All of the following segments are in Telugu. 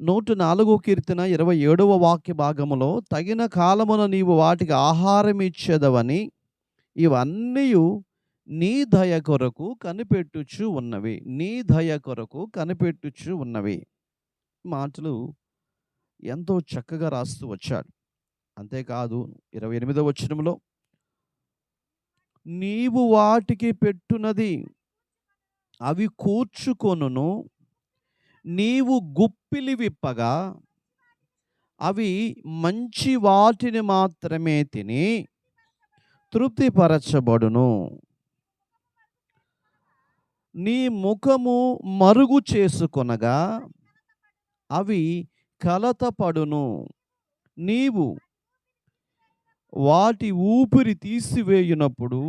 104 కీర్తన 27వ వాక్య భాగములో, తగిన కాలమున నీవు వాటికి ఆహారం ఇచ్చేదవని ఇవన్నీయు నీ దయ కొరకు కనిపెట్టుచు ఉన్నవి. నీ దయ కొరకు కనిపెట్టుచు ఉన్నవి. మాటలు ఎంతో చక్కగా రాస్తూ వచ్చాడు. అంతేకాదు 28వ వచనంలో, నీవు వాటికి పెట్టునది అవి కూర్చుకొనును, నీవు గుప్పిలి విప్పగా అవి మంచి వాటిని మాత్రమే తిని తృప్తిపరచబడును. నీ ముఖము మరుగు చేసుకొనగా అవి కలతపడును. నీవు వాటి ఊపిరి తీసివేయునప్పుడు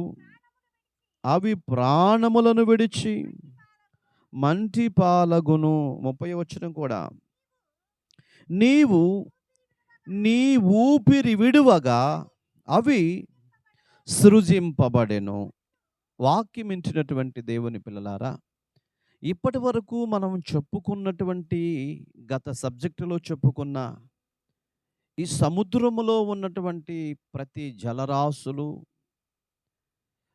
అవి ప్రాణములను విడిచి మంటి పాలగును. 30వ వచనం కూడా, నీవు నీ ఊపిరి విడువగా అవి సృజింపబడెను. వాక్యం వింటున్నటువంటి దేవుని పిల్లలారా, ఇప్పటి వరకు మనం చెప్పుకున్నటువంటి గత సబ్జెక్టులో చెప్పుకున్న ఈ సముద్రములో ఉన్నటువంటి ప్రతి జలరాశులు,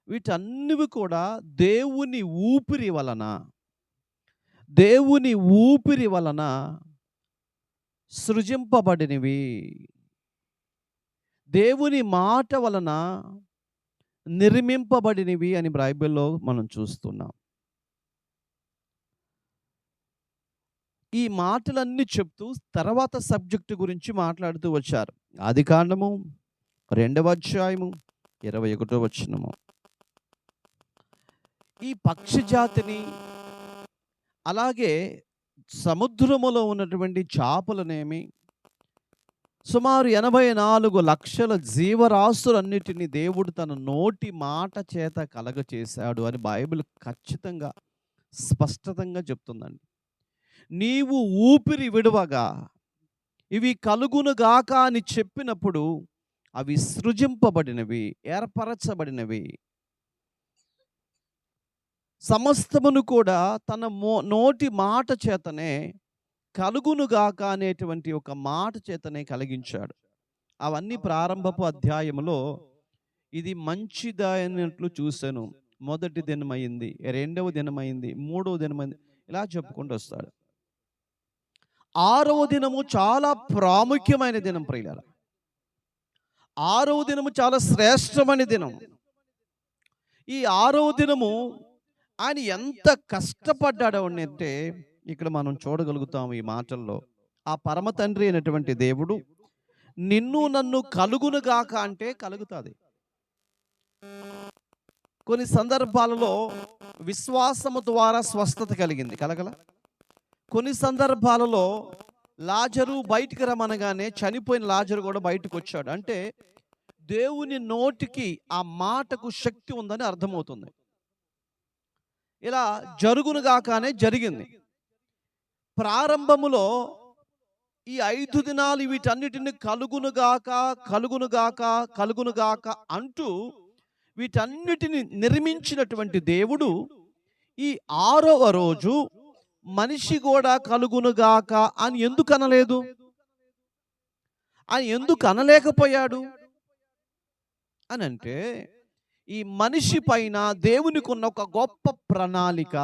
వీటన్నివి కూడా దేవుని ఊపిరి వలన సృజింపబడినవి. దేవుని మాట వలన నిర్మింపబడినవి అని బైబిల్లో మనం చూస్తున్నాం. ఈ మాటలన్నీ చెప్తూ తర్వాత సబ్జెక్టు గురించి మాట్లాడుతూ వచ్చారు. ఆదికాండము 2వ అధ్యాయము 21వ వచనము. ఈ పక్షి జాతిని, అలాగే సముద్రములో ఉన్నటువంటి చేపలనేమి, సుమారు 84 లక్షల జీవరాశులన్నిటినీ దేవుడు తన నోటి మాట చేత కలగచేశాడు అని బైబిల్ ఖచ్చితంగా స్పష్టంగా చెప్తుందండి. నీవు ఊపిరి విడువగా ఇవి కలుగునుగాక అని చెప్పినప్పుడు అవి సృజింపబడినవి, ఏర్పరచబడినవి. సమస్తమును కూడా తన నోటి మాట చేతనే కలుగునుగాక అనేటువంటి ఒక మాట చేతనే కలిగించాడు. అవన్నీ ప్రారంభపు అధ్యాయంలో ఇది మంచిదైనట్లు చూశాను. మొదటి దినమైంది, 2వ దినమైంది, 3వ దినమైంది, ఇలా చెప్పుకుంటూ వస్తాడు. 6వ దినము చాలా ప్రాముఖ్యమైన దినం ప్రియులారా. 6వ దినము చాలా శ్రేష్టమైన దినం. ఈ 6వ దినము ఆయన ఎంత కష్టపడ్డాడు అంటే ఇక్కడ మనం చూడగలుగుతాము ఈ మాటల్లో. ఆ పరమ తండ్రి అయినటువంటి దేవుడు నిన్ను నన్ను కలుగునుగాక అంటే కలుగుతుంది. కొన్ని సందర్భాలలో విశ్వాసము ద్వారా స్వస్థత కలిగింది, కలగల. కొన్ని సందర్భాలలో లాజరు బయటికి రమ్మనగానే చనిపోయిన లాజరు కూడా బయటకు వచ్చాడు. అంటే దేవుని నోటికి ఆ మాటకు శక్తి ఉందని అర్థమవుతుంది. ఇలా జరుగునుగాకనే జరిగింది. ప్రారంభములో ఈ 5 దినాలు వీటన్నిటిని కలుగునుగాక కలుగునుగాక కలుగునుగాక అంటూ వీటన్నిటిని నిర్మించినటువంటి దేవుడు ఈ 6వ రోజు మనిషి కూడా కలుగునుగాక అని ఎందుకు అనలేదు? ఆయన ఎందుకు అనలేకపోయాడు అని అంటే, ఈ మనిషి పైన దేవునికి ఉన్న ఒక గొప్ప ప్రణాళిక,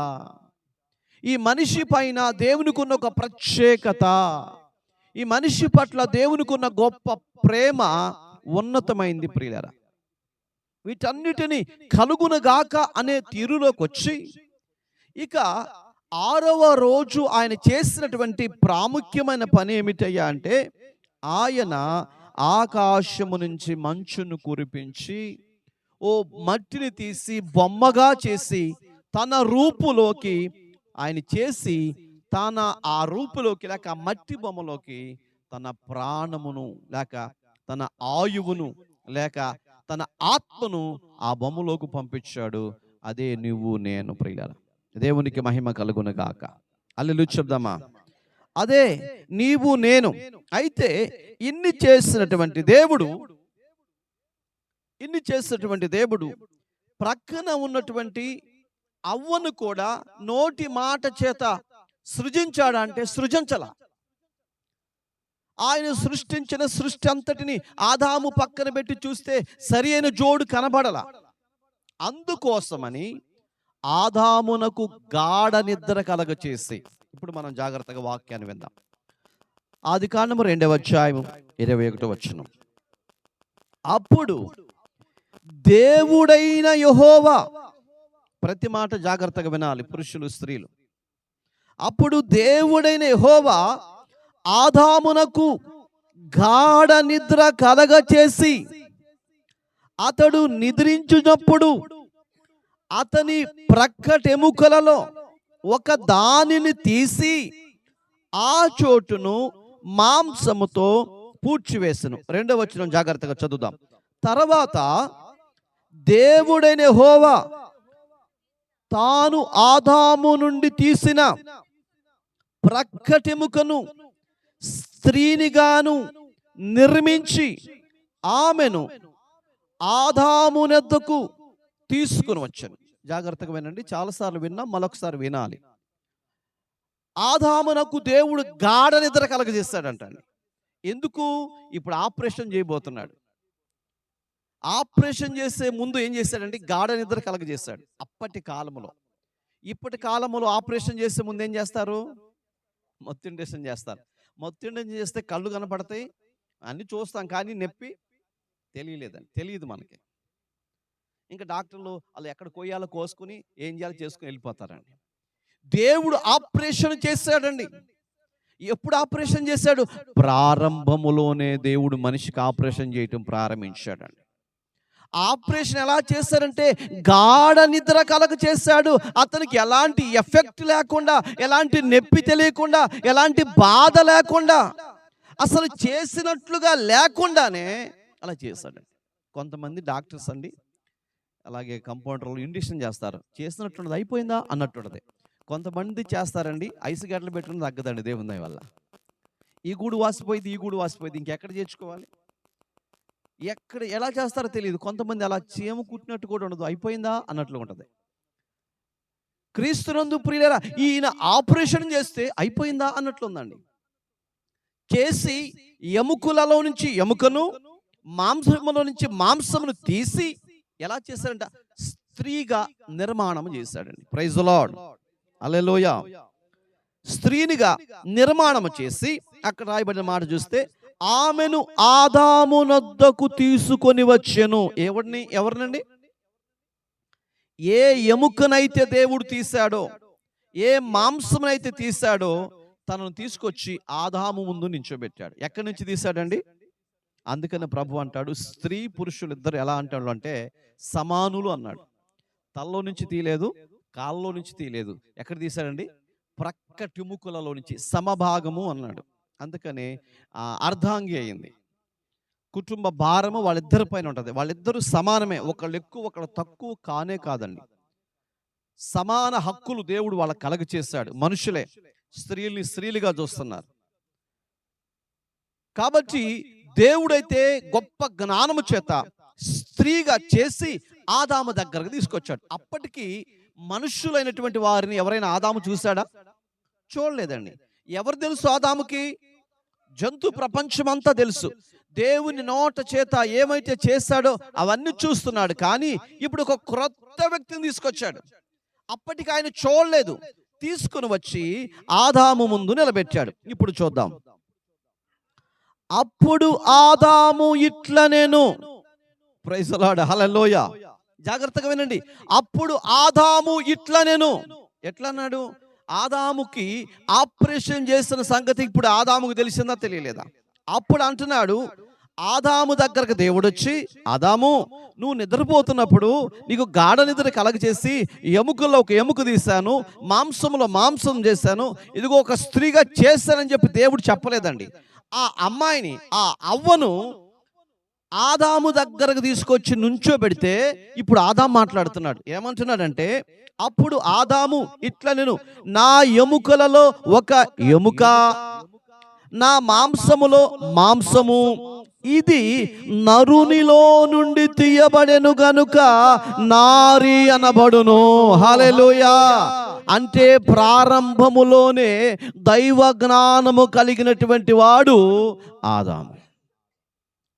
ఈ మనిషి పైన దేవునికి ఉన్న ఒక ప్రత్యేకత, ఈ మనిషి పట్ల దేవునికి ఉన్న గొప్ప ప్రేమ ఉన్నతమైంది ప్రియులారా. వీటన్నిటిని కలుగునుగాక అనే తీరులోకి వచ్చి ఇక 6వ రోజు ఆయన చేసినటువంటి ప్రాముఖ్యమైన పని ఏమిటయ్యా అంటే, ఆయన ఆకాశము నుంచి మంచును కురిపించి ఓ మట్టిని తీసి బొమ్మగా చేసి తన రూపులోకి ఆయన చేసి తన ఆ రూపులోకి లేక మట్టి బొమ్మలోకి తన ప్రాణమును లేక తన ఆయువును లేక తన ఆత్మను ఆ బొమ్మలోకి పంపించాడు. అదే నువ్వు నేను ప్రియులారా. దేవునికి మహిమ కలుగునుగాక. హల్లెలూయా చెప్దామా? అదే నీవు నేను. అయితే ఇన్ని చేసినటువంటి దేవుడు ప్రక్కన ఉన్నటువంటి అవ్వను కూడా నోటి మాట చేత సృజించాడంటే సృజించలా. ఆయన సృష్టించిన సృష్టి అంతటిని ఆదాము పక్కన పెట్టి చూస్తే సరి అయిన జోడు కనబడల. అందుకోసమని ఆదామునకు గాఢ నిద్ర కలగచేసి, ఇప్పుడు మనం జాగ్రత్తగా వాక్యాన్ని విందాం. ఆదికాండము 2వ అధ్యాయం 21వ వచనం. అప్పుడు దేవుడైన యెహోవా, ప్రతి మాట జాగ్రత్తగా వినాలి పురుషులు స్త్రీలు. అప్పుడు దేవుడైన యెహోవా ఆదామునకు గాఢ నిద్ర కలగచేసి, అతడు నిద్రించున్నప్పుడు అతని ప్రక్కటెముకలలో ఒక దానిని తీసి ఆ చోటును మాంసముతో పూడ్చివేసెను. 2వ వచనం జాగ్రత్తగా చదువుదాం. తర్వాత దేవుడైన యెహోవా తాను ఆదాము నుండి తీసిన ప్రక్కటెముకను స్త్రీనిగాను నిర్మించి ఆమెను ఆదామునెద్దకు తీసుకుని వచ్చాను. జాగ్రత్తగా వినండి, చాలాసార్లు విన్నాం, మరొకసారి వినాలి. ఆదామునకు దేవుడు గాఢ నిద్ర కలగజేస్తాడంటండి. ఎందుకు? ఇప్పుడు ఆపరేషన్ చేయబోతున్నాడు. ఆపరేషన్ చేసే ముందు ఏం చేశాడంటే గాఢ నిద్ర కలగజేశాడు. అప్పటి కాలంలో, ఇప్పటి కాలంలో ఆపరేషన్ చేసే ముందు ఏం చేస్తారు? మత్తుండేషన్ చేస్తారు. మత్తుండేషన్ చేస్తే కళ్ళు కనపడతాయి, అన్ని చూస్తాం, కానీ నొప్పి తెలియదు మనకి. ఇంకా డాక్టర్లు వాళ్ళు ఎక్కడ కొయ్యాలో కోసుకుని ఏం చేయాలో చేసుకుని వెళ్ళిపోతారండి. దేవుడు ఆపరేషన్ చేశాడండి. ఎప్పుడు ఆపరేషన్ చేశాడు? ప్రారంభములోనే దేవుడు మనిషికి ఆపరేషన్ చేయటం ప్రారంభించాడండి. ఆపరేషన్ ఎలా చేశారంటే గాఢ నిద్ర కలగ చేశాడు. అతనికి ఎలాంటి ఎఫెక్ట్ లేకుండా, ఎలాంటి నొప్పి తెలియకుండా, ఎలాంటి బాధ లేకుండా, అసలు చేసినట్లుగా లేకుండానే అలా చేశాడండి. కొంతమంది డాక్టర్స్ అండి, అలాగే కంపౌండర్లు ఇంజెక్షన్ చేస్తారు, చేసినట్లున్నది అయిపోయిందా అన్నట్టుండదు. కొంతమంది చేస్తారండి, ఐసు గడ్డలు పెట్టుకుని తగ్గదండి దేవుని దయ వల్ల. ఈ గూడు వాసిపోయింది, ఈ గూడు వాసిపోయింది, ఇంకెక్కడ చేర్చుకోవాలి, ఎక్కడ ఎలా చేస్తారో తెలియదు. కొంతమంది అలా చీమ కుట్టినట్టు కూడా ఉండదు, అయిపోయిందా అన్నట్లు ఉంటుంది. క్రీస్తునందు ప్రియులారా, ఈయన ఆపరేషన్ చేస్తే అయిపోయిందా అన్నట్లుందండి. చేసి ఎముకలలో నుంచి ఎముకను, మాంసములో నుంచి మాంసమును తీసి ఎలా చేశాడంట? స్త్రీగా నిర్మాణం చేశాడండి. ప్రైజ్ ది లార్డ్, హల్లెలూయా. స్త్రీనిగా నిర్మాణం చేసి, అక్కడ రాయబడిన మాట చూస్తే ఆమెను ఆదామునొద్దకు తీసుకొని వచ్చెను. ఎవరినండి? ఏ ఎముకనైతే దేవుడు తీశాడో, ఏ మాంసమునైతే తీశాడో తనను తీసుకొచ్చి ఆదాము ముందు నించోబెట్టాడు. ఎక్కడి నుంచి తీశాడండి? అందుకని ప్రభు అంటాడు, స్త్రీ పురుషులు ఇద్దరు ఎలా అంటాడు అంటే సమానులు అన్నాడు. తలలో నుంచి తీయలేదు, కాళ్ళలో నుంచి తీయలేదు. ఎక్కడ తీశాడండి? ప్రక్కటెముకలలో నుంచి, సమభాగము అన్నాడు. అందుకని అర్ధాంగి అయింది. కుటుంబ భారము వాళ్ళిద్దరి పైన ఉంటుంది. వాళ్ళిద్దరూ సమానమే, ఒకళ్ళు ఎక్కువ ఒకళ్ళు తక్కువ కానే కాదండి. సమాన హక్కులు దేవుడు వాళ్ళకి కలగ చేశాడు. మనుషులే స్త్రీల్ని స్త్రీలుగా చూస్తున్నారు. కాబట్టి దేవుడైతే గొప్ప జ్ఞానము చేత స్త్రీగా చేసి ఆదాము దగ్గరకు తీసుకొచ్చాడు. అప్పటికి మనుషులైనటువంటి వారిని ఎవరైనా ఆదాము చూశాడా? చూడలేదండి. ఎవరు తెలుసు ఆదాముకి? జంతు ప్రపంచం అంతా తెలుసు. దేవుని నోట చేత ఏమైతే చేశాడో అవన్నీ చూస్తున్నాడు. కానీ ఇప్పుడు ఒక క్రొత్త వ్యక్తిని తీసుకొచ్చాడు. అప్పటికి ఆయన చూడలేదు. తీసుకుని వచ్చి ఆదాము ముందు నిలబెట్టాడు. ఇప్పుడు చూద్దాం. అప్పుడు ఆదాము ఇట్లా నేను, ప్రైజ్ ది లార్డ్, హల్లెలూయా. జాగ్రత్తగా వినండి. అప్పుడు ఆదాము ఇట్లా నేను, ఎట్లా అన్నాడు? ఆదాముకి ఆపరేషన్ చేసిన సంగతి ఇప్పుడు ఆదాముకు తెలిసిందా తెలియలేదా? అప్పుడు అంటున్నాడు, ఆదాము దగ్గరకు దేవుడు వచ్చి, ఆదాము నువ్వు నిద్రపోతున్నప్పుడు నీకు గాఢ నిద్ర కలగచేసి ఎముకల్లో ఒక ఎముక తీశాను, మాంసంలో మాంసం చేశాను, ఇదిగో ఒక స్త్రీగా చేశానని చెప్పి దేవుడు చెప్పలేదండి. ఆ అమ్మాయిని, ఆ అవ్వను ఆదాము దగ్గరకు తీసుకొచ్చి నుంచోబెడితే ఇప్పుడు ఆదాము మాట్లాడుతున్నాడు. ఏమంటున్నాడంటే, అప్పుడు ఆదాము ఇట్లా నేను, నా ఎముకలలో ఒక ఎముక, నా మాంసములో మాంసము, ఇది నరునిలో నుండి తీయబడెను గనుక నారి అనబడును. హల్లెలూయా. అంటే ప్రారంభములోనే దైవ జ్ఞానము కలిగినటువంటి వాడు ఆదాము.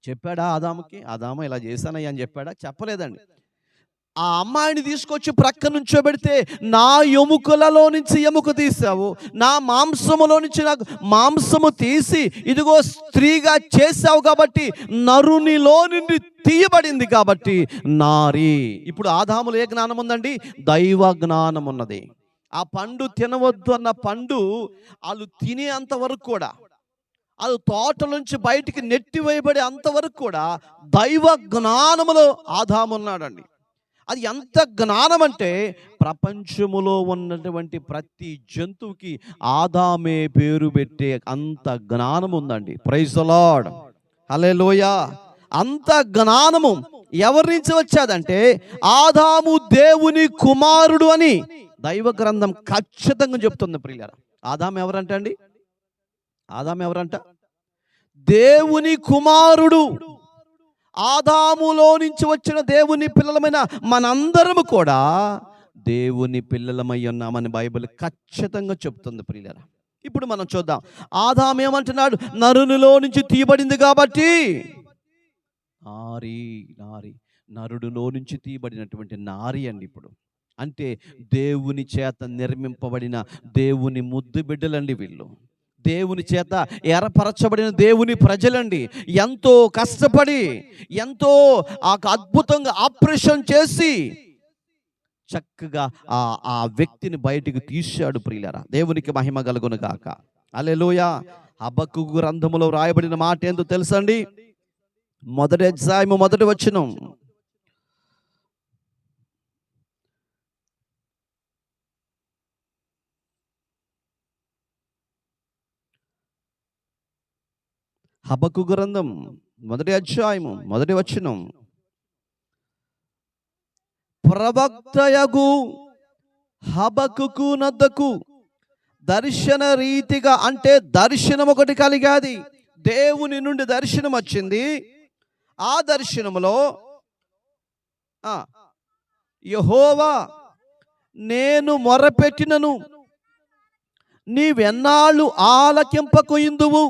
చెప్పాడా ఆదాముకి? ఆదాము ఇలా చేశానయ్యా అని చెప్పాడా? చెప్పలేదండి. ఆ అమ్మాయిని తీసుకొచ్చి ప్రక్క నుంచోబెడితే, నా ఎముకలలో నుంచి ఎముక తీసావు, నా మాంసములో నుంచి నాకు మాంసము తీసి ఇదిగో స్త్రీగా చేసావు కాబట్టి నరునిలో నుండి తీయబడింది కాబట్టి నారి. ఇప్పుడు ఆదాములో ఏ జ్ఞానం ఉందండి? దైవ జ్ఞానం ఉన్నది. ఆ పండు తినవద్దు అన్న పండు వాళ్ళు తినేంత వరకు కూడా, అది తోట నుంచి బయటికి నెట్టివేయబడే అంతవరకు కూడా దైవ జ్ఞానములో ఆదాము ఉన్నాడండి. అది ఎంత జ్ఞానం అంటే ప్రపంచములో ఉన్నటువంటి ప్రతి జంతువుకి ఆదామే పేరు పెట్టే అంత జ్ఞానం ఉందండి. ప్రైజ్ ది లార్డ్, హల్లెలూయా. అంత జ్ఞానము ఎవరి నుంచి వచ్చేదంటే ఆదాము దేవుని కుమారుడు అని దైవ గ్రంథం ఖచ్చితంగా చెప్తుంది. ప్రియులారా, ఆదాము ఎవరంట అండి? ఆదాము ఎవరంట? దేవుని కుమారుడు. ఆదాములో నుంచి వచ్చిన దేవుని పిల్లలమైన మనందరము కూడా దేవుని పిల్లలమై ఉన్నామని బైబిల్ ఖచ్చితంగా చెప్తుంది. ప్రియులారా, ఇప్పుడు మనం చూద్దాం. ఆదాము ఏమంటున్నాడు? నరునిలో నుంచి తీయబడింది కాబట్టి నారి. నారి నరుడిలో నుంచి తీయబడినటువంటి నారి అండి. ఇప్పుడు అంటే దేవుని చేత నిర్మింపబడిన దేవుని ముద్దు బిడ్డలండి వీళ్ళు. దేవుని చేత ఏర్పరచబడిన దేవుని ప్రజలండి. ఎంతో కష్టపడి, ఎంతో అద్భుతంగా ఆపరేషన్ చేసి చక్కగా ఆ వ్యక్తిని బయటికి తీశాడు. ప్రియులారా, దేవునికి మహిమ కలుగును గాక. హల్లెలూయా. హబక్కూకు గ్రంథములో రాయబడిన మాట ఏందో తెలుసండి? మొదటి అధ్యాయము మొదటి వచనం. హబక్కూకు గ్రంథం మొదటి అధ్యాయము మొదటి వచనం. ప్రవక్తయగు హబక్కూకు నద్దకు దర్శన రీతిగా, అంటే దర్శనం ఒకటి కలిగాది. దేవుని నుండి దర్శనం వచ్చింది. ఆ దర్శనములో యెహోవా, నేను మొరపెట్టినను నీవెన్నాళ్ళు ఆలకింపకొయిందువు,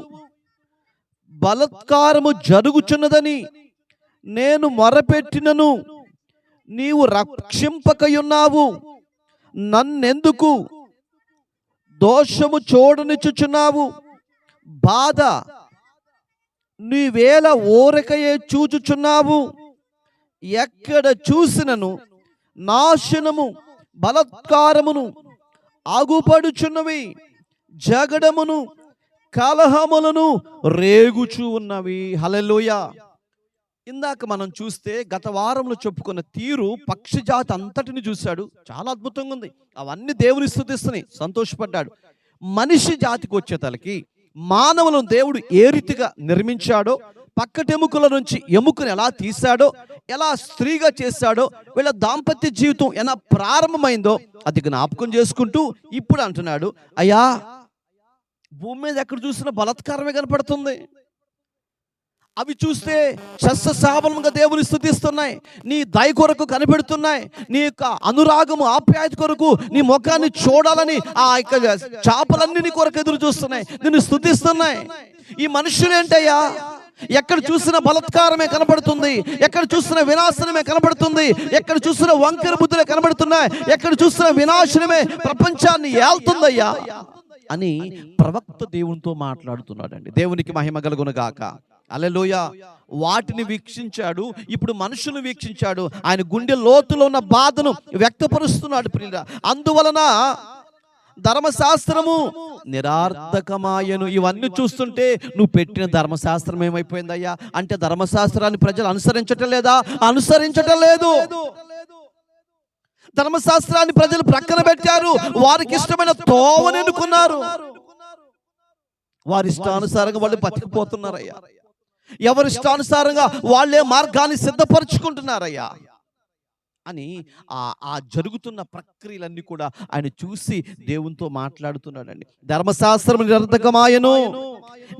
బలాత్కారము జరుగుచున్నదని నేను మొరపెట్టినను నీవు రక్షింపకయున్నావు, నన్నెందుకు దోషము చూడనిచ్చుచున్నావు? బాధ నీవేళ ఊరకయే చూచుచున్నావు. ఎక్కడ చూసినను నాశనము బలాత్కారమును ఆగుపడుచున్నవి, జగడమును కలహములను రేగుచూ ఉన్నవి. హల్లెలూయా. ఇందాక మనం చూస్తే గత వారంలో చెప్పుకున్న తీరు పక్షి జాతి అంతటిని చూశాడు. చాలా అద్భుతంగా ఉంది. అవన్నీ దేవుని స్తుతిస్తున్నాయి, సంతోషపడ్డాడు. మనిషి జాతికి వచ్చేతలకి మానవులను దేవుడు ఏ రీతిగా నిర్మించాడో, పక్కటెముకల నుంచి ఎముకను ఎలా తీశాడో, ఎలా స్త్రీగా చేశాడో, వీళ్ళ దాంపత్య జీవితం ఎలా ప్రారంభమైందో అది జ్ఞాపకం చేసుకుంటూ ఇప్పుడు అంటున్నాడు, అయ్యా భూమి మీద ఎక్కడ చూసినా బలాత్కారమే కనపడుతుంది. అవి చూస్తే సస్యశామలంగా దేవుని స్తుతిస్తున్నాయి, నీ దయ కొరకు కనిపెడుతున్నాయి, నీ యొక్క అనురాగము ఆప్యాయత కొరకు నీ ముఖాన్ని చూడాలని ఆ యొక్క చేపలన్నీ నీ కొరకు ఎదురు చూస్తున్నాయి, నిన్ను స్తుతిస్తున్నాయి. ఈ మనుషులు ఏంటయ్యా, ఎక్కడ చూసిన బలాత్కారమే కనబడుతుంది, ఎక్కడ చూసిన వినాశనమే కనబడుతుంది, ఎక్కడ చూసిన వంకర బుద్ధులే కనబడుతున్నాయి, ఎక్కడ చూసిన వినాశనమే ప్రపంచాన్ని ఏల్తుందయ్యా అని ప్రవక్త దేవునితో మాట్లాడుతున్నాడండి. దేవునికి మహిమ కలుగును గాక. హల్లెలూయా. వాటిని వీక్షించాడు, ఇప్పుడు మనుషులు వీక్షించాడు. ఆయన గుండె లోతులో ఉన్న బాధను వ్యక్తపరుస్తున్నాడు. ప్రియుడా, అందువలన ధర్మశాస్త్రము నిరార్థకమాయను. ఇవన్నీ చూస్తుంటే నువ్వు పెట్టిన ధర్మశాస్త్రం ఏమైపోయిందయ్యా అంటే, ధర్మశాస్త్రాన్ని ప్రజలు అనుసరించటం లేదా? అనుసరించటం లేదు. ధర్మశాస్త్రాన్ని ప్రజలు ప్రక్కన పెట్టారు, వారికి ఇష్టమైన తోవని ఎన్నుకున్నారు. వారి ఇష్టానుసారంగా వాళ్ళు బతికిపోతున్నారయ్యా. ఎవరి ఇష్టానుసారంగా వాళ్ళే మార్గాన్ని సిద్ధపరచుకుంటున్నారయ్యా అని ఆ జరుగుతున్న ప్రక్రియలన్నీ కూడా ఆయన చూసి దేవునితో మాట్లాడుతున్నాడండి. ధర్మశాస్త్రం నిరర్థకమాయను,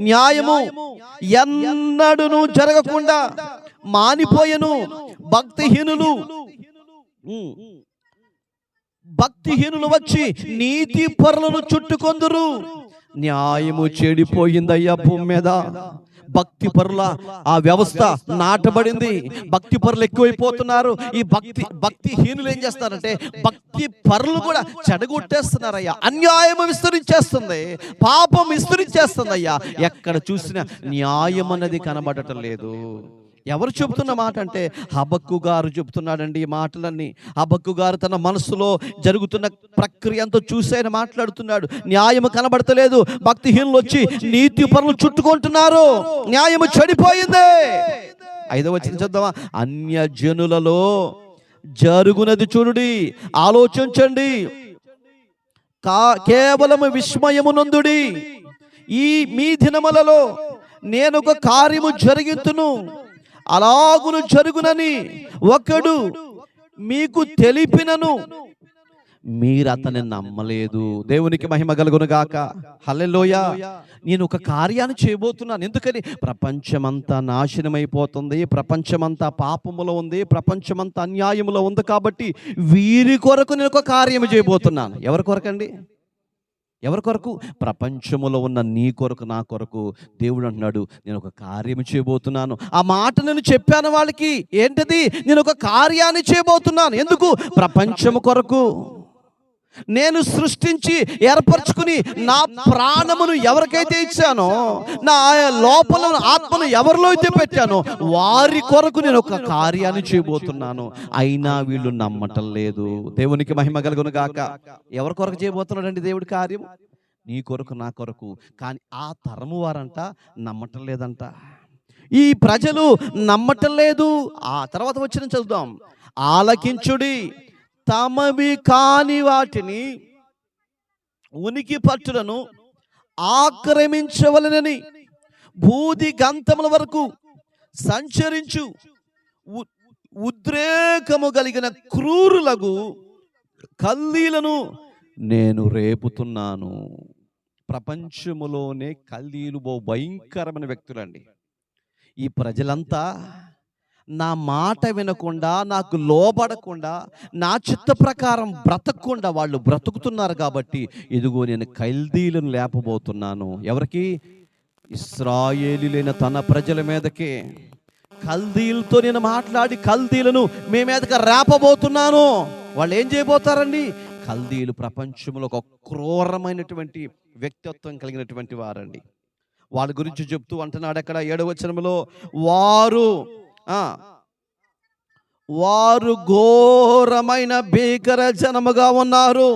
న్యాయము ఎన్నడూను జరగకుండా మానిపోయెను. భక్తిహీనులు భక్తిహీనులు వచ్చి నీతి పరులను చుట్టుకొందురు. న్యాయము చెడిపోయిందయ్యా భూమి మీద. భక్తి పరుల ఆ వ్యవస్థ నాటబడింది. భక్తి పరులు ఎక్కువైపోతున్నారు. ఈ భక్తిహీనులు ఏం చేస్తారంటే భక్తి పరులు కూడా చెడగొట్టేస్తున్నారయ్యా. అన్యాయం విస్తరించేస్తుంది, పాపం విస్తరించేస్తుందయ్యా. ఎక్కడ చూసినా న్యాయం అన్నది కనబడటం లేదు. ఎవరు చెబుతున్న మాట అంటే హబక్కు గారు చెబుతున్నాడండి ఈ మాటలన్నీ. హబక్కు గారు తన మనసులో జరుగుతున్న ప్రక్రియ అంతా చూసి ఆయన మాట్లాడుతున్నాడు. న్యాయము కనబడతలేదు, భక్తిహీనులు వచ్చి నీతి పరులు చుట్టుకుంటున్నారు, న్యాయము చెడిపోయింది. 5వ వచనం చదువుదామా? అన్యజనులలో జరుగునది చూడుడి, ఆలోచించండి, కేవలం విస్మయము నొందుడి. ఈ మీ దినములలో నేను ఒక కార్యము జరిగింతును, అలాగును జరుగునని ఒకడు మీకు తెలిపినను మీరు అతన్ని నమ్మలేదు. దేవునికి మహిమ కలుగును గాక. హల్లెలూయా. నేను ఒక కార్యాన్ని చేయబోతున్నాను. ఎందుకని? ప్రపంచమంతా నాశనమైపోతుంది, ప్రపంచమంతా పాపములో ఉంది, ప్రపంచమంతా అన్యాయములో ఉంది. కాబట్టి వీరి కొరకు నేను ఒక కార్యం చేయబోతున్నాను. ఎవరి కొరకండి? ఎవరి కొరకు? ప్రపంచములో ఉన్న నీ కొరకు, నా కొరకు. దేవుడు అంటున్నాడు, నేను ఒక కార్యం చేయబోతున్నాను. ఆ మాట నేను చెప్పాను వాళ్ళకి. ఏంటది? నేను ఒక కార్యాన్ని చేయబోతున్నాను. ఎందుకు? ప్రపంచము కొరకు. నేను సృష్టించి ఏర్పరచుకుని నా ప్రాణమును ఎవరికైతే ఇచ్చానో, నా లోపల ఆత్మను ఎవరిలో అయితే పెట్టానో వారి కొరకు నేను ఒక కార్యాన్ని చేయబోతున్నాను. అయినా వీళ్ళు నమ్మటం లేదు. దేవునికి మహిమ కలుగును గాక. ఎవరి కొరకు చేయబోతున్నాడండి దేవుడి కార్యం? నీ కొరకు, నా కొరకు. కానీ ఆ తరము వారంట నమ్మటం లేదంట. ఈ ప్రజలు నమ్మటం లేదు. ఆ తర్వాత వచ్చిన చదువుదాం. ఆలకించుడి, తమవి కాని వాటిని ఉనికి పట్టులను ఆక్రమించవలనని భూది గంతముల వరకు సంచరించు ఉద్రేకము కలిగిన క్రూరులకు కల్దీలను నేను రేపుతున్నాను. ప్రపంచములోనే కల్దీలు భయంకరమైన వ్యక్తులండి. ఈ ప్రజలంతా నా మాట వినకుండా, నాకు లోబడకుండా, నా చిత్త ప్రకారం బ్రతకకుండా వాళ్ళు బ్రతుకుతున్నారు. కాబట్టి ఇదిగో నేను కల్దీలను లేపబోతున్నాను. ఎవరికి? ఇశ్రాయేలీలైన తన ప్రజల మీదకే. కల్దీలతో నేను మాట్లాడి కల్దీలను మీ మీదకి రేపబోతున్నాను. వాళ్ళు ఏం చేయబోతారండి? కల్దీలు ప్రపంచంలో ఒక క్రూరమైనటువంటి వ్యక్తిత్వం కలిగినటువంటి వారండి. వాళ్ళ గురించి చెప్తూ అంటున్నాడు అక్కడ 7వ వచనంలో, వారు ఘోరమైన భీకర జనముగా ఉన్నారు.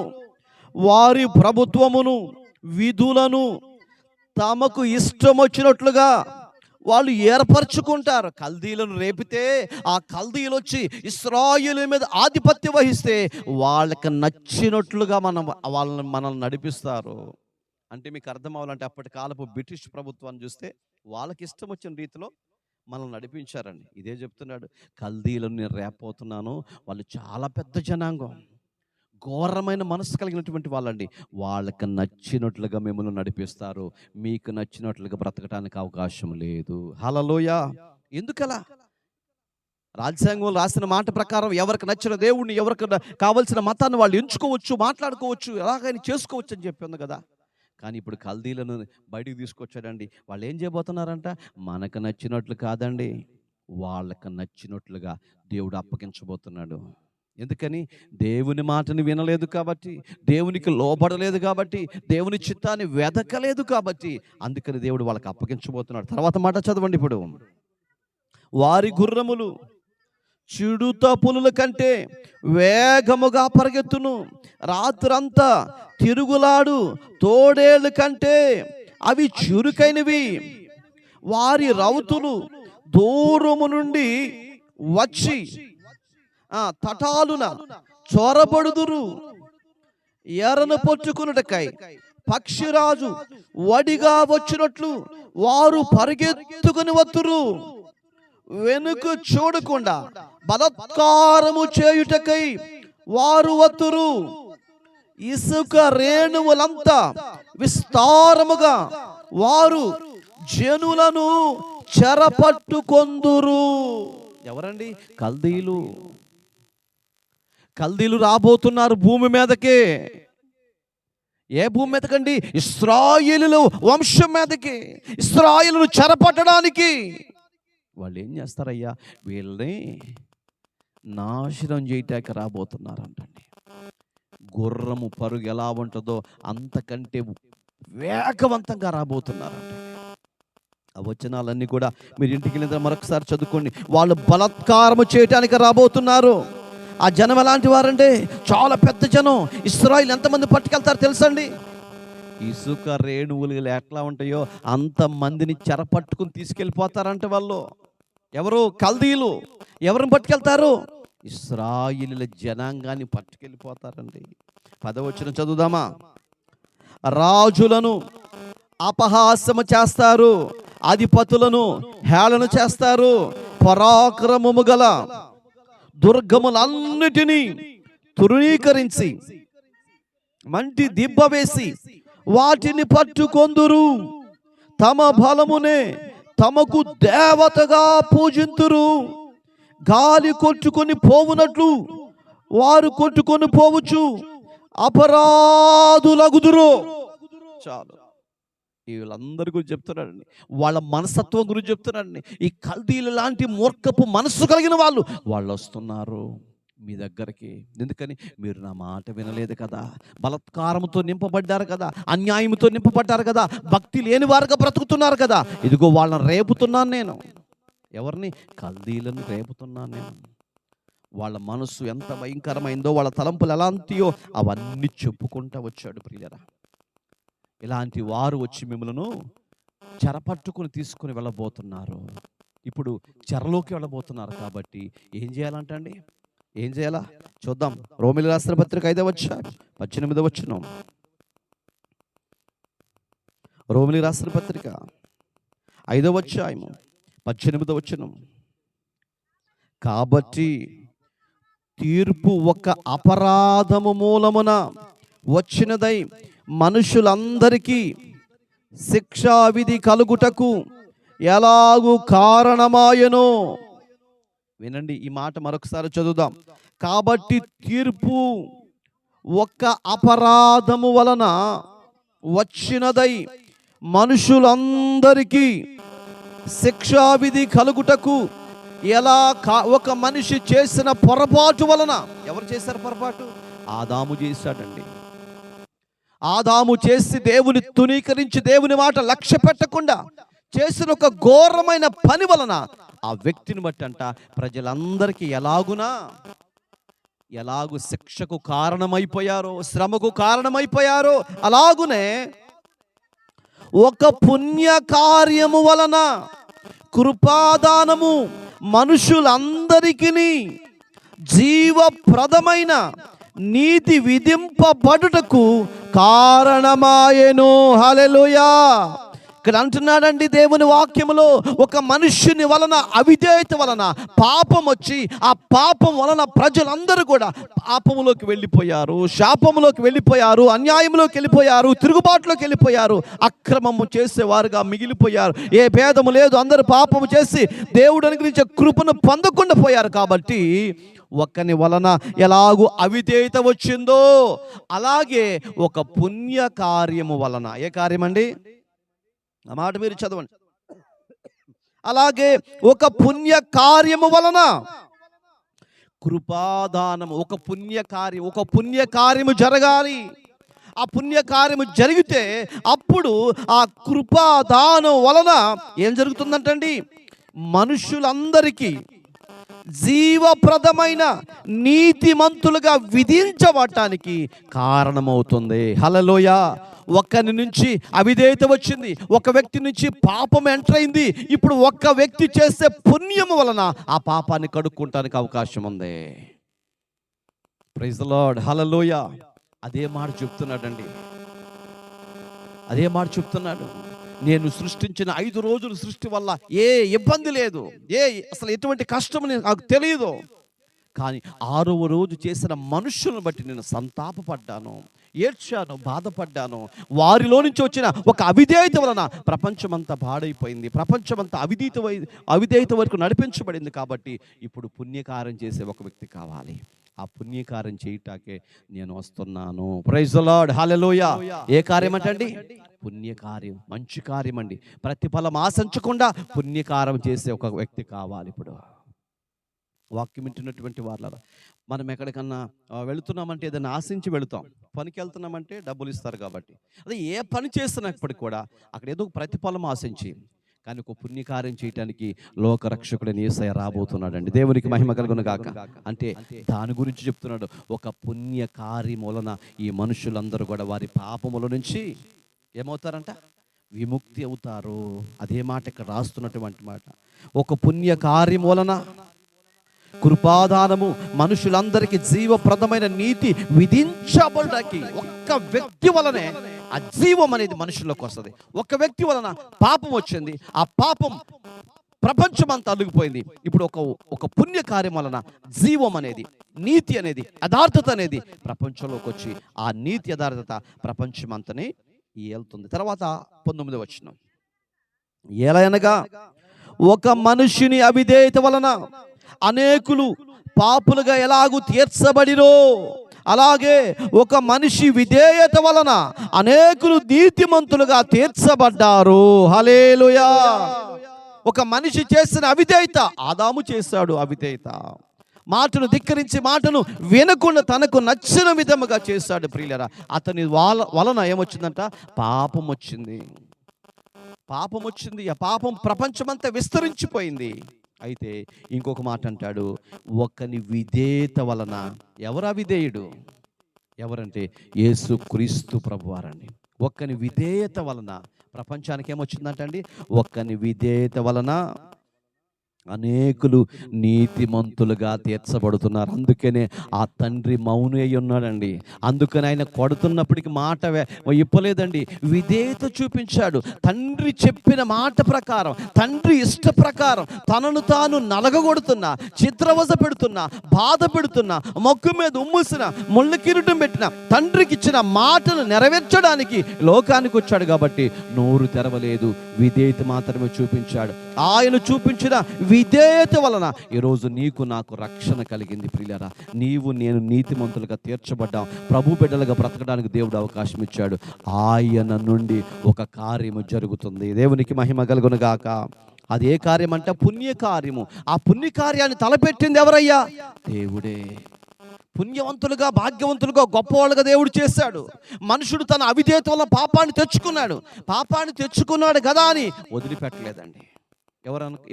వారి ప్రభుత్వమును విధులను తమకు ఇష్టం వచ్చినట్లుగా వాళ్ళు ఏర్పరచుకుంటారు. కల్దీలను రేపితే ఆ కల్దీలు వచ్చి ఇశ్రాయేలు మీద ఆధిపత్యం వహిస్తే వాళ్ళకి నచ్చినట్లుగా మనల్ని నడిపిస్తారు. అంటే మీకు అర్థం అవ్వాలంటే అప్పటి కాలపు బ్రిటిష్ ప్రభుత్వాన్ని చూస్తే వాళ్ళకి ఇష్టం వచ్చిన రీతిలో మనల్ని నడిపించారండి. ఇదే చెప్తున్నాడు, కల్దీలను నేను రేపబోతున్నాను. వాళ్ళు చాలా పెద్ద జనాంగం, ఘోరమైన మనసు కలిగినటువంటి వాళ్ళండి. వాళ్ళకి నచ్చినట్లుగా మిమ్మల్ని నడిపిస్తారు. మీకు నచ్చినట్లుగా బ్రతకడానికి అవకాశం లేదు. హల్లెలూయా. ఎందుకలా? రాజ్యాంగంలో రాసిన మాట ప్రకారం ఎవరికి నచ్చిన దేవుడిని, ఎవరికి కావలసిన మతాన్ని వాళ్ళు ఎంచుకోవచ్చు, మాట్లాడుకోవచ్చు, ఎలాగైనా చేసుకోవచ్చు అని చెప్పి ఉంది కదా. కానీ ఇప్పుడు కల్దీలను బయటికి తీసుకొచ్చాడండి. వాళ్ళు ఏం చేయబోతున్నారంట? మనకు నచ్చినట్లు కాదండి, వాళ్ళకు నచ్చినట్లుగా దేవుడు అప్పగించబోతున్నాడు. ఎందుకని? దేవుని మాటని వినలేదు కాబట్టి, దేవునికి లోబడలేదు కాబట్టి, దేవుని చిత్తాన్ని వెదకలేదు కాబట్టి, అందుకని దేవుడు వాళ్ళకి అప్పగించబోతున్నాడు. తర్వాత మాట చదవండి ఇప్పుడు. వారి గుర్రములు చిడుత పులుల కంటే వేగముగా పరిగెత్తును, రాత్రంతా తిరుగులాడు తోడేళ్ళ కంటే అవి చురుకైనవి. వారి రౌతులు దూరము నుండి వచ్చి తటాలున చొరబడుదురు. ఎరను పొచ్చుకున్నటకై పక్షిరాజు వడిగా వచ్చినట్లు వారు పరిగెత్తుకుని వత్తురు. వెనుక చూడకుండా బలాత్కారము చేయుటకై వారు వత్తురు. ఇసుక రేణువులంతా విస్తారముగా వారు జనులను చెరపట్టుకొందురు. ఎవరండి? కల్దీలు. కల్దీలు రాబోతున్నారు భూమి మీదకి. ఏ భూమి మీదకండి? ఇశ్రాయేలు వంశం మీదకి, ఇశ్రాయేలును చెరపట్టడానికి. వాళ్ళు ఏం చేస్తారయ్యా? వీళ్ళని నాశనం చేయటానికి రాబోతున్నారంటండి. గుర్రము పరుగు ఎలా ఉంటుందో అంతకంటే వేగవంతంగా రాబోతున్నారంటండి. ఆ వచనాలన్నీ కూడా మీరు ఇంటికి వెళ్ళిన మరొకసారి చదువుకోండి. వాళ్ళు బలాత్కారము చేయటానికి రాబోతున్నారు. ఆ జనం ఎలాంటి వారంటే చాలా పెద్ద జనం. ఇశ్రాయేలు ఎంతమంది పట్టుకెళ్తారు తెలుసండి? ఇసుక రేణువులు ఎట్లా ఉంటాయో అంతమందిని చెరపట్టుకుని తీసుకెళ్ళిపోతారంట వాళ్ళు. ఎవరు? కల్దీలు. ఎవరిని పట్టుకెళ్తారు? ఇశ్రాయేలీల జనాంగాన్ని పట్టుకెళ్ళిపోతారండి. 10వ వచనం చదువుదామా? రాజులను అపహాస్యము చేస్తారు, అధిపతులను హేళన చేస్తారు, పరాక్రమము గల దుర్గములన్నిటినీ తృణీకరించి మంటి దిబ్బ వేసి వాటిని పట్టుకొందురు. తమ బలమునే తమకు దేవతగా పూజింతురు. గాలి కొట్టుకొని పోవునట్లు వారు కొట్టుకొని పోవచ్చు, అపరాధులగుదురు. చాలు. వీళ్ళందరి గురించి చెప్తున్నాడండి. వాళ్ళ మనస్తత్వం గురించి చెప్తున్నాడండి. ఈ కల్దీలు లాంటి మూర్ఖపు మనస్సు కలిగిన వాళ్ళు వస్తున్నారు మీ దగ్గరికి. ఎందుకని? మీరు నా మాట వినలేదు కదా, బలాత్కారంతో నింపబడ్డారు కదా, అన్యాయంతో నింపబడ్డారు కదా, భక్తి లేని వారుగా బ్రతుకుతున్నారు కదా. ఇదిగో వాళ్ళని రేపుతున్నాను నేను. ఎవరిని? కల్దీలను రేపుతున్నాను నేను. వాళ్ళ మనస్సు ఎంత భయంకరమైందో, వాళ్ళ తలంపులు ఎలాంటియో అవన్నీ చెప్పుకుంటూ వచ్చాడు. ప్రియులరా, ఇలాంటి వారు వచ్చి మిమ్మల్ని చెరపట్టుకుని తీసుకుని వెళ్ళబోతున్నారు. ఇప్పుడు చెరలోకి వెళ్ళబోతున్నారు. కాబట్టి ఏం చేయాలంటండి? ఏం చేయాలా చూద్దాం. రోమిలి రాసిన పత్రిక 5వ అధ్యాయం 18వ వచనం. రోమిలి రాసిన పత్రిక 5వ అధ్యాయం 18వ వచనం. కాబట్టి తీర్పు ఒక అపరాధము మూలమున వచ్చినదై మనుషులందరికీ శిక్షావిధి కలుగుటకు ఎలాగూ కారణమాయను. వినండి, ఈ మాట మరొకసారి చదువుదాం. కాబట్టి తీర్పు ఒక్క అపరాధము వలన వచ్చినదై మనుషులందరికీ శిక్షావిధి కలుగుటకు ఎలా ఒక మనిషి చేసిన పొరపాటు వలన. ఎవరు చేశారు పొరపాటు? ఆదాము చేశాడండి. ఆదాము చేసి దేవుని తునీకరించి దేవుని మాట లక్ష్య పెట్టకుండా చేసిన ఒక ఘోరమైన పని వలన ఆ వ్యక్తిని బట్టి అంట ప్రజలందరికీ ఎలాగు శిక్షకు కారణమైపోయారో, శ్రమకు కారణమైపోయారో, అలాగునే ఒక పుణ్య కార్యము వలన కృపాదానము మనుషులందరికీ జీవప్రదమైన నీతి విధింపబడుటకు కారణమాయెను. హల్లెలూయా. ఇక్కడ అంటున్నాడండి దేవుని వాక్యములో, ఒక మనుష్యుని వలన, అవిధేయత వలన పాపం వచ్చి ఆ పాపం వలన ప్రజలందరూ కూడా పాపములోకి వెళ్ళిపోయారు, శాపములోకి వెళ్ళిపోయారు, అన్యాయంలోకి వెళ్ళిపోయారు, తిరుగుబాటులోకి వెళ్ళిపోయారు, అక్రమము చేసేవారుగా మిగిలిపోయారు. ఏ భేదము లేదు, అందరూ పాపము చేసి దేవుడు అనుగ్రహించే కృపను పొందకుండా పోయారు. కాబట్టి ఒక్కని వలన ఎలాగూ అవిధేయత వచ్చిందో అలాగే ఒక పుణ్య కార్యము వలన. ఏ కార్యం అండి? ఆ మాట మీరు చదవండి. అలాగే ఒక పుణ్య కార్యము వలన కృపాదానము. ఒక పుణ్య కార్యము జరగాలి. ఆ పుణ్య కార్యము జరిగితే అప్పుడు ఆ కృపాదానం వలన ఏం జరుగుతుందంటండి? మనుషులందరికీ జీవప్రదమైన నీతిమంతులుగా విధించబడటానికి కారణమవుతుంది. హల్లెలూయా. ఒక్కని నుంచి అవిధేయత వచ్చింది, ఒక వ్యక్తి నుంచి పాపం ఎంటర్ అయింది. ఇప్పుడు ఒక్క వ్యక్తి చేసే పుణ్యము వలన ఆ పాపాన్ని కడుక్కుంటానికి అవకాశం ఉంది. Praise the lord. హల్లెలూయా. అదే మాట చెప్తున్నాడండి. నేను సృష్టించిన 5 రోజుల సృష్టి వల్ల ఏ ఇబ్బంది లేదు, అసలు ఎటువంటి కష్టం నాకు తెలియదు. కానీ 6వ రోజు చేసిన మనుషులను బట్టి నేను సంతాపపడ్డాను, ఏడ్చాను, బాధపడ్డాను. వారిలో నుంచి వచ్చిన ఒక అవిధేయత వలన ప్రపంచమంతా పాడైపోయింది, ప్రపంచమంతా అవిధేయత వరకు నడిపించబడింది. కాబట్టి ఇప్పుడు పుణ్యకార్యం చేసే ఒక వ్యక్తి కావాలి. ఆ పుణ్యకార్యం చేయటాకే నేను వస్తున్నాను. ప్రైజ్ ది లార్డ్, హల్లెలూయా. ఏ కార్యం అంటండి? పుణ్యకార్యం, మంచి కార్యం అండి. ప్రతిఫలం ఆశించకుండా పుణ్యకార్యం చేసే ఒక వ్యక్తి కావాలి. ఇప్పుడు వాక్యం వింటున్నటువంటి వాళ్ళ మనం ఎక్కడికన్నా వెళుతున్నామంటే ఏదైనా ఆశించి వెళుతాం. పనికి వెళ్తున్నామంటే డబ్బులు ఇస్తారు కాబట్టి. అదే ఏ పని చేస్తున్నప్పటికి కూడా అక్కడ ఏదో ప్రతిఫలం ఆశించి, కానీ ఒక పుణ్యకార్యం చేయటానికి లోకరక్షకుడైన యేసయ్య రాబోతున్నాడండి. దేవునికి మహిమ కలుగును గాక. అంటే దాని గురించి చెప్తున్నాడు. ఒక పుణ్యకార్యం వలన ఈ మనుషులందరూ కూడా వారి పాపముల నుంచి ఏమవుతారంట? విముక్తి అవుతారు. అదే మాట ఇక్కడ రాస్తున్నటువంటి మాట. ఒక పుణ్యకార్యం వలన కృపాదానము మనుషులందరికీ జీవప్రదమైన నీతి విధించబడడానికి ఒక్క వ్యక్తి వలనే ఆ జీవం అనేది మనుషుల్లోకి వస్తుంది. ఒక వ్యక్తి వలన పాపం వచ్చింది. ఆ పాపం ప్రపంచం అంతా అలుగుపోయింది. ఇప్పుడు ఒక పుణ్యకార్యం వలన జీవం అనేది, నీతి అనేది, యథార్థత అనేది ప్రపంచంలోకి వచ్చి ఆ నీతి యథార్థత ప్రపంచం అంతనే ఏలుతుంది. తర్వాత 19వ వచనం, ఎలా అనగా ఒక మనుషుని అవిధేయత వలన అనేకులు పాపులుగా ఎలాగూ తీర్చబడిరో, అలాగే ఒక మనిషి విధేయత వలన అనేకులు నీతిమంతులుగా తీర్చబడ్డారు. హల్లెలూయా. ఒక మనిషి చేసిన అవిధేయత, ఆదాము చేశాడు అవిధేయత. మాటను ధిక్కరించి మాటను వినకుండా తనకు నచ్చిన విధముగా చేశాడు. ప్రియులారా, అతని వలన ఏమొచ్చిందంట? పాపం వచ్చింది. పాపం వచ్చింది. ఆ పాపం ప్రపంచమంతా విస్తరించిపోయింది. అయితే ఇంకొక మాట అంటాడు, ఒకని విధేయత వలన. ఎవరు అవిధేయుడు? ఎవరంటే యేసుక్రీస్తు ప్రభువారండి. ఒకని విధేయత వలన ప్రపంచానికి ఏమొచ్చిందంటండి? ఒకని విధేయత వలన అనేకులు నీతిమంతులుగా తీర్చబడుతున్నారు. అందుకనే ఆ తండ్రి మౌని అయి ఉన్నాడండి. అందుకని ఆయన కొడుతున్నప్పటికీ మాట ఇప్పలేదండి. విధేయత చూపించాడు. తండ్రి చెప్పిన మాట ప్రకారం, తండ్రి ఇష్ట ప్రకారం తనను తాను నలగగొడుతున్నా, చిత్రవస పెడుతున్నా, బాధ పెడుతున్నా, మొక్కు మీద ఉమ్ముసిన, ముళ్ళ కిరీటం పెట్టిన తండ్రికి ఇచ్చిన మాటను నెరవేర్చడానికి లోకానికి వచ్చాడు. కాబట్టి నోరు తెరవలేదు, విధేయత మాత్రమే చూపించాడు. ఆయన చూపించిన విధేయత వలన ఈరోజు నీకు నాకు రక్షణ కలిగింది. ప్రియులారా, నీవు నేను నీతిమంతులుగా తీర్చబడ్డాం. ప్రభు బిడ్డలుగా బ్రతకడానికి దేవుడు అవకాశం ఇచ్చాడు. ఆయన నుండి ఒక కార్యము జరుగుతుంది. దేవునికి మహిమ కలుగును గాక. అది ఏ కార్యం అంటే? పుణ్యకార్యము. ఆ పుణ్యకార్యాన్ని తలపెట్టింది ఎవరయ్యా? దేవుడే. పుణ్యవంతులుగా, భాగ్యవంతులుగా, గొప్పవాళ్ళుగా దేవుడు చేశాడు. మనుషుడు తన అవిధేయత వల్ల పాపాన్ని తెచ్చుకున్నాడు కదా అని వదిలిపెట్టలేదండి.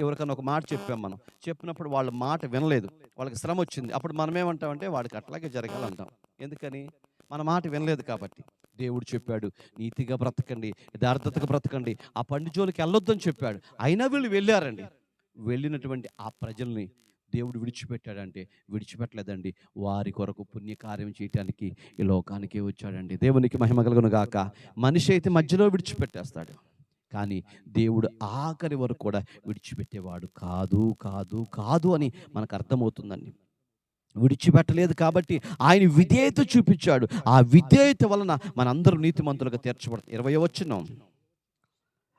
ఎవరికన్నా ఒక మాట చెప్పాం మనం, చెప్పినప్పుడు వాళ్ళ మాట వినలేదు, వాళ్ళకి శ్రమ వచ్చింది. అప్పుడు మనం ఏమంటామంటే వాడికి అట్లాగే జరగాలంటాం. ఎందుకని? మన మాట వినలేదు కాబట్టి. దేవుడు చెప్పాడు, నీతిగా బ్రతకండి, యథార్థతగా బ్రతకండి, ఆ పండిజోలికి వెళ్ళొద్దని చెప్పాడు. అయినా వీళ్ళు వెళ్ళారండి. వెళ్ళినటువంటి ఆ ప్రజల్ని దేవుడు విడిచిపెట్టాడంటే విడిచిపెట్టలేదండి. వారి కొరకు పుణ్యకార్యం చేయటానికి ఈ లోకానికి వచ్చాడండి. దేవునికి మహిమ కలుగును గాక. మనిషి అయితే మధ్యలో విడిచిపెట్టేస్తాడు, కానీ దేవుడు ఆఖరి వరకు కూడా విడిచిపెట్టేవాడు కాదు కాదు కాదు అని మనకు అర్థమవుతుందండి. విడిచిపెట్టలేదు కాబట్టి ఆయన విధేయత చూపించాడు. ఆ విధేయత వలన మనందరూ నీతిమంతులుగా తీర్చబడతాం. 20వ వచనం,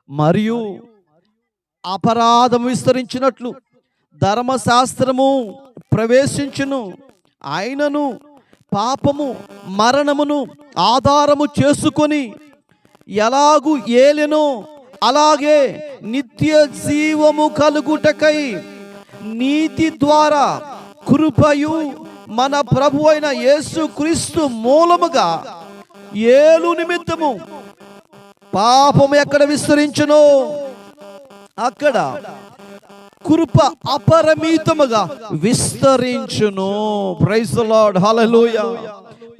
మరియు అపరాధం విస్తరించినట్లు ధర్మశాస్త్రము ప్రవేశించును, ఆయనను పాపము మరణమును ఆధారము చేసుకొని ఎలాగు ఏలెనో అలాగే నిత్య జీవము కలుగుటకై నీతి ద్వారా కృపయు మన ప్రభు అయిన యేసుక్రీస్తు మూలముగా ఏలు నిమిత్తము పాపము ఎక్కడ విస్తరించునో అక్కడ కృప అపరిమితముగా విస్తరించును. ప్రైజ్ ది లార్డ్, హల్లెలూయా.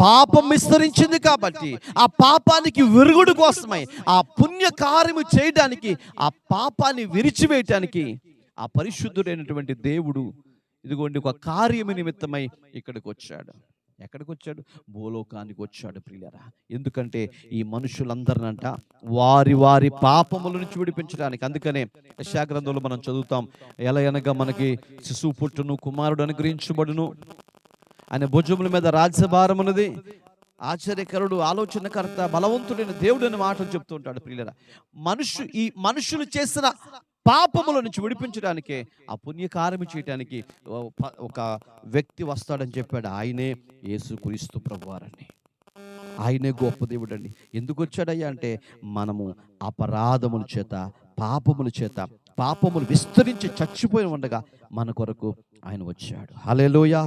పాపం విస్తరించింది కాబట్టి ఆ పాపానికి విరుగుడు కోసమై, ఆ పుణ్య కార్యము చేయడానికి, ఆ పాపాన్ని విరిచివేయటానికి ఆ పరిశుద్ధుడైనటువంటి దేవుడు ఇదిగోండి ఒక కార్యము నిమిత్తమై ఇక్కడికి వచ్చాడు. ఎక్కడికి వచ్చాడు? భూలోకానికి వచ్చాడు. ప్రియులారా, ఎందుకంటే ఈ మనుషులందరినంట వారి వారి పాపముల నుంచి విడిపించడానికి. అందుకనే యెషయా గ్రంథంలో మనం చదువుతాం, ఎలా అనగా మనకి శిశువు పుట్టును, కుమారుడు అనుగ్రహించబడును, ఆయన భుజముల మీద రాజ్యభారం ఉన్నది, ఆశ్చర్యకరుడు, ఆలోచనకర్త, బలవంతుడైన దేవుడు అనే మాటలు చెప్తూ ఉంటాడు. ప్రియులారా, ఈ మనుషులు చేసిన పాపముల నుంచి విడిపించడానికే, ఆ పుణ్యకార్యము చేయడానికి ఒక వ్యక్తి వస్తాడని చెప్పాడు. ఆయనే యేసుక్రీస్తు ప్రభువారని. ఆయనే గొప్ప దేవుడు అండి. ఎందుకు వచ్చాడయ్యా అంటే, మనము అపరాధముల చేత, పాపముల చేత, పాపములు విస్తరించి చచ్చిపోయి ఉండగా మన కొరకు ఆయన వచ్చాడు. హల్లెలూయా.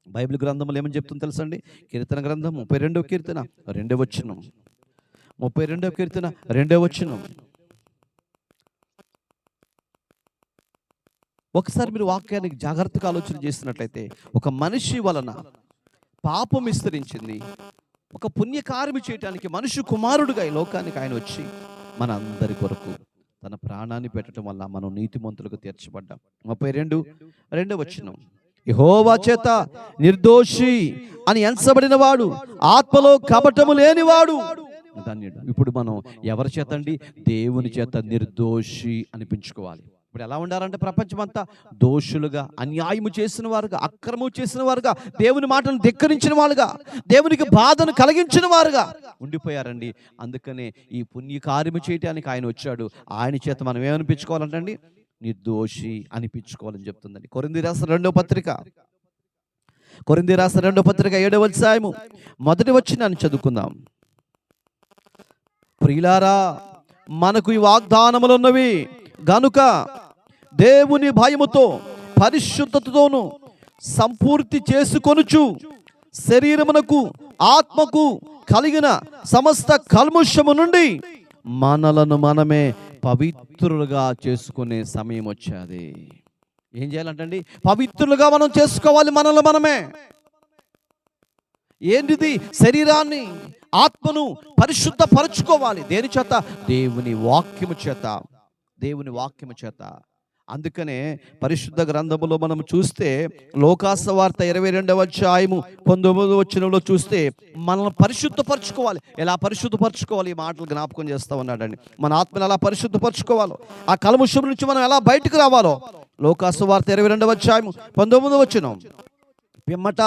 బైబిల్ గ్రంథంలో ఏమని చెప్తుందో తెలుసండి? కీర్తన గ్రంథం 32వ కీర్తన 2వ వచనం. 32వ కీర్తన 2వ వచనం. ఒకసారి మీరు వాక్యానికి జాగ్రత్తగా ఆలోచన చేసినట్లయితే, ఒక మనిషి వలన పాపం విస్తరించింది, ఒక పుణ్యకార్యము చేయటానికి మనుష్య కుమారుడుగా ఈ లోకానికి ఆయన వచ్చి మన అందరి కొరకు తన ప్రాణాన్ని పెట్టడం వల్ల మనం నీతిమంతులకు తీర్చబడ్డాం. 32:2 వచనం. యెహోవా చేత నిర్దోషి అని ఎంచబడిన వాడు, ఆత్మలో కపటము లేనివాడు ధన్యుడు. ఇప్పుడు మనం ఎవరి చేత అండి? దేవుని చేత నిర్దోషి అనిపించుకోవాలి. ఇప్పుడు ఎలా ఉండాలంటే, ప్రపంచమంతా దోషులుగా, అన్యాయము చేసిన వారుగా, అక్రమం చేసిన వారుగా, దేవుని మాటను ధిక్కరించిన వారుగా, దేవునికి బాధను కలిగించిన వారుగా ఉండిపోయారండి. అందుకనే ఈ పుణ్యకార్యము చేయటానికి ఆయన వచ్చాడు. ఆయన చేత మనం ఏమనిపించుకోవాలంటండి? నిర్దోషి అనిపించుకోవాలని చెప్తుందండి. కొరింథీ రాసిన 2వ పత్రిక, 7వ అధ్యాయము 1వ వచనాన్ని చదువుకుందాం. ప్రియులారా, మనకు ఈ వాగ్దానములు ఉన్నవి గనుక దేవుని భయముతో పరిశుద్ధతతోను సంపూర్తి చేసుకొనుచు శరీరమునకు ఆత్మకు కలిగిన సమస్త కల్ముషము నుండి మనలను మనమే పవిత్రులుగా చేసుకునే సమయం వచ్చేది. ఏం చేయాలంటండి? పవిత్రులుగా మనం చేసుకోవాలి మనల్ని మనమే. ఏంటిది? శరీరాన్ని, ఆత్మను పరిశుద్ధపరచుకోవాలి. దేని చేత? దేవుని వాక్యము చేత, దేవుని వాక్యము చేత. అందుకనే పరిశుద్ధ గ్రంథములో మనం చూస్తే, లోకాసువార్త 22వ అధ్యాయము 19వ వచనంలో చూస్తే, మనల్ని పరిశుద్ధపరచుకోవాలి. ఎలా పరిశుద్ధపరచుకోవాలి? ఈ మాటలు జ్ఞాపకం చేస్తా ఉన్నాడండి. మన ఆత్మను ఎలా పరిశుద్ధపరచుకోవాలో, ఆ కల్మషం నుంచి మనం ఎలా బయటకు రావాలో, లోకాసువార్త 22వ అధ్యాయము 19వ వచనం. పిమ్మట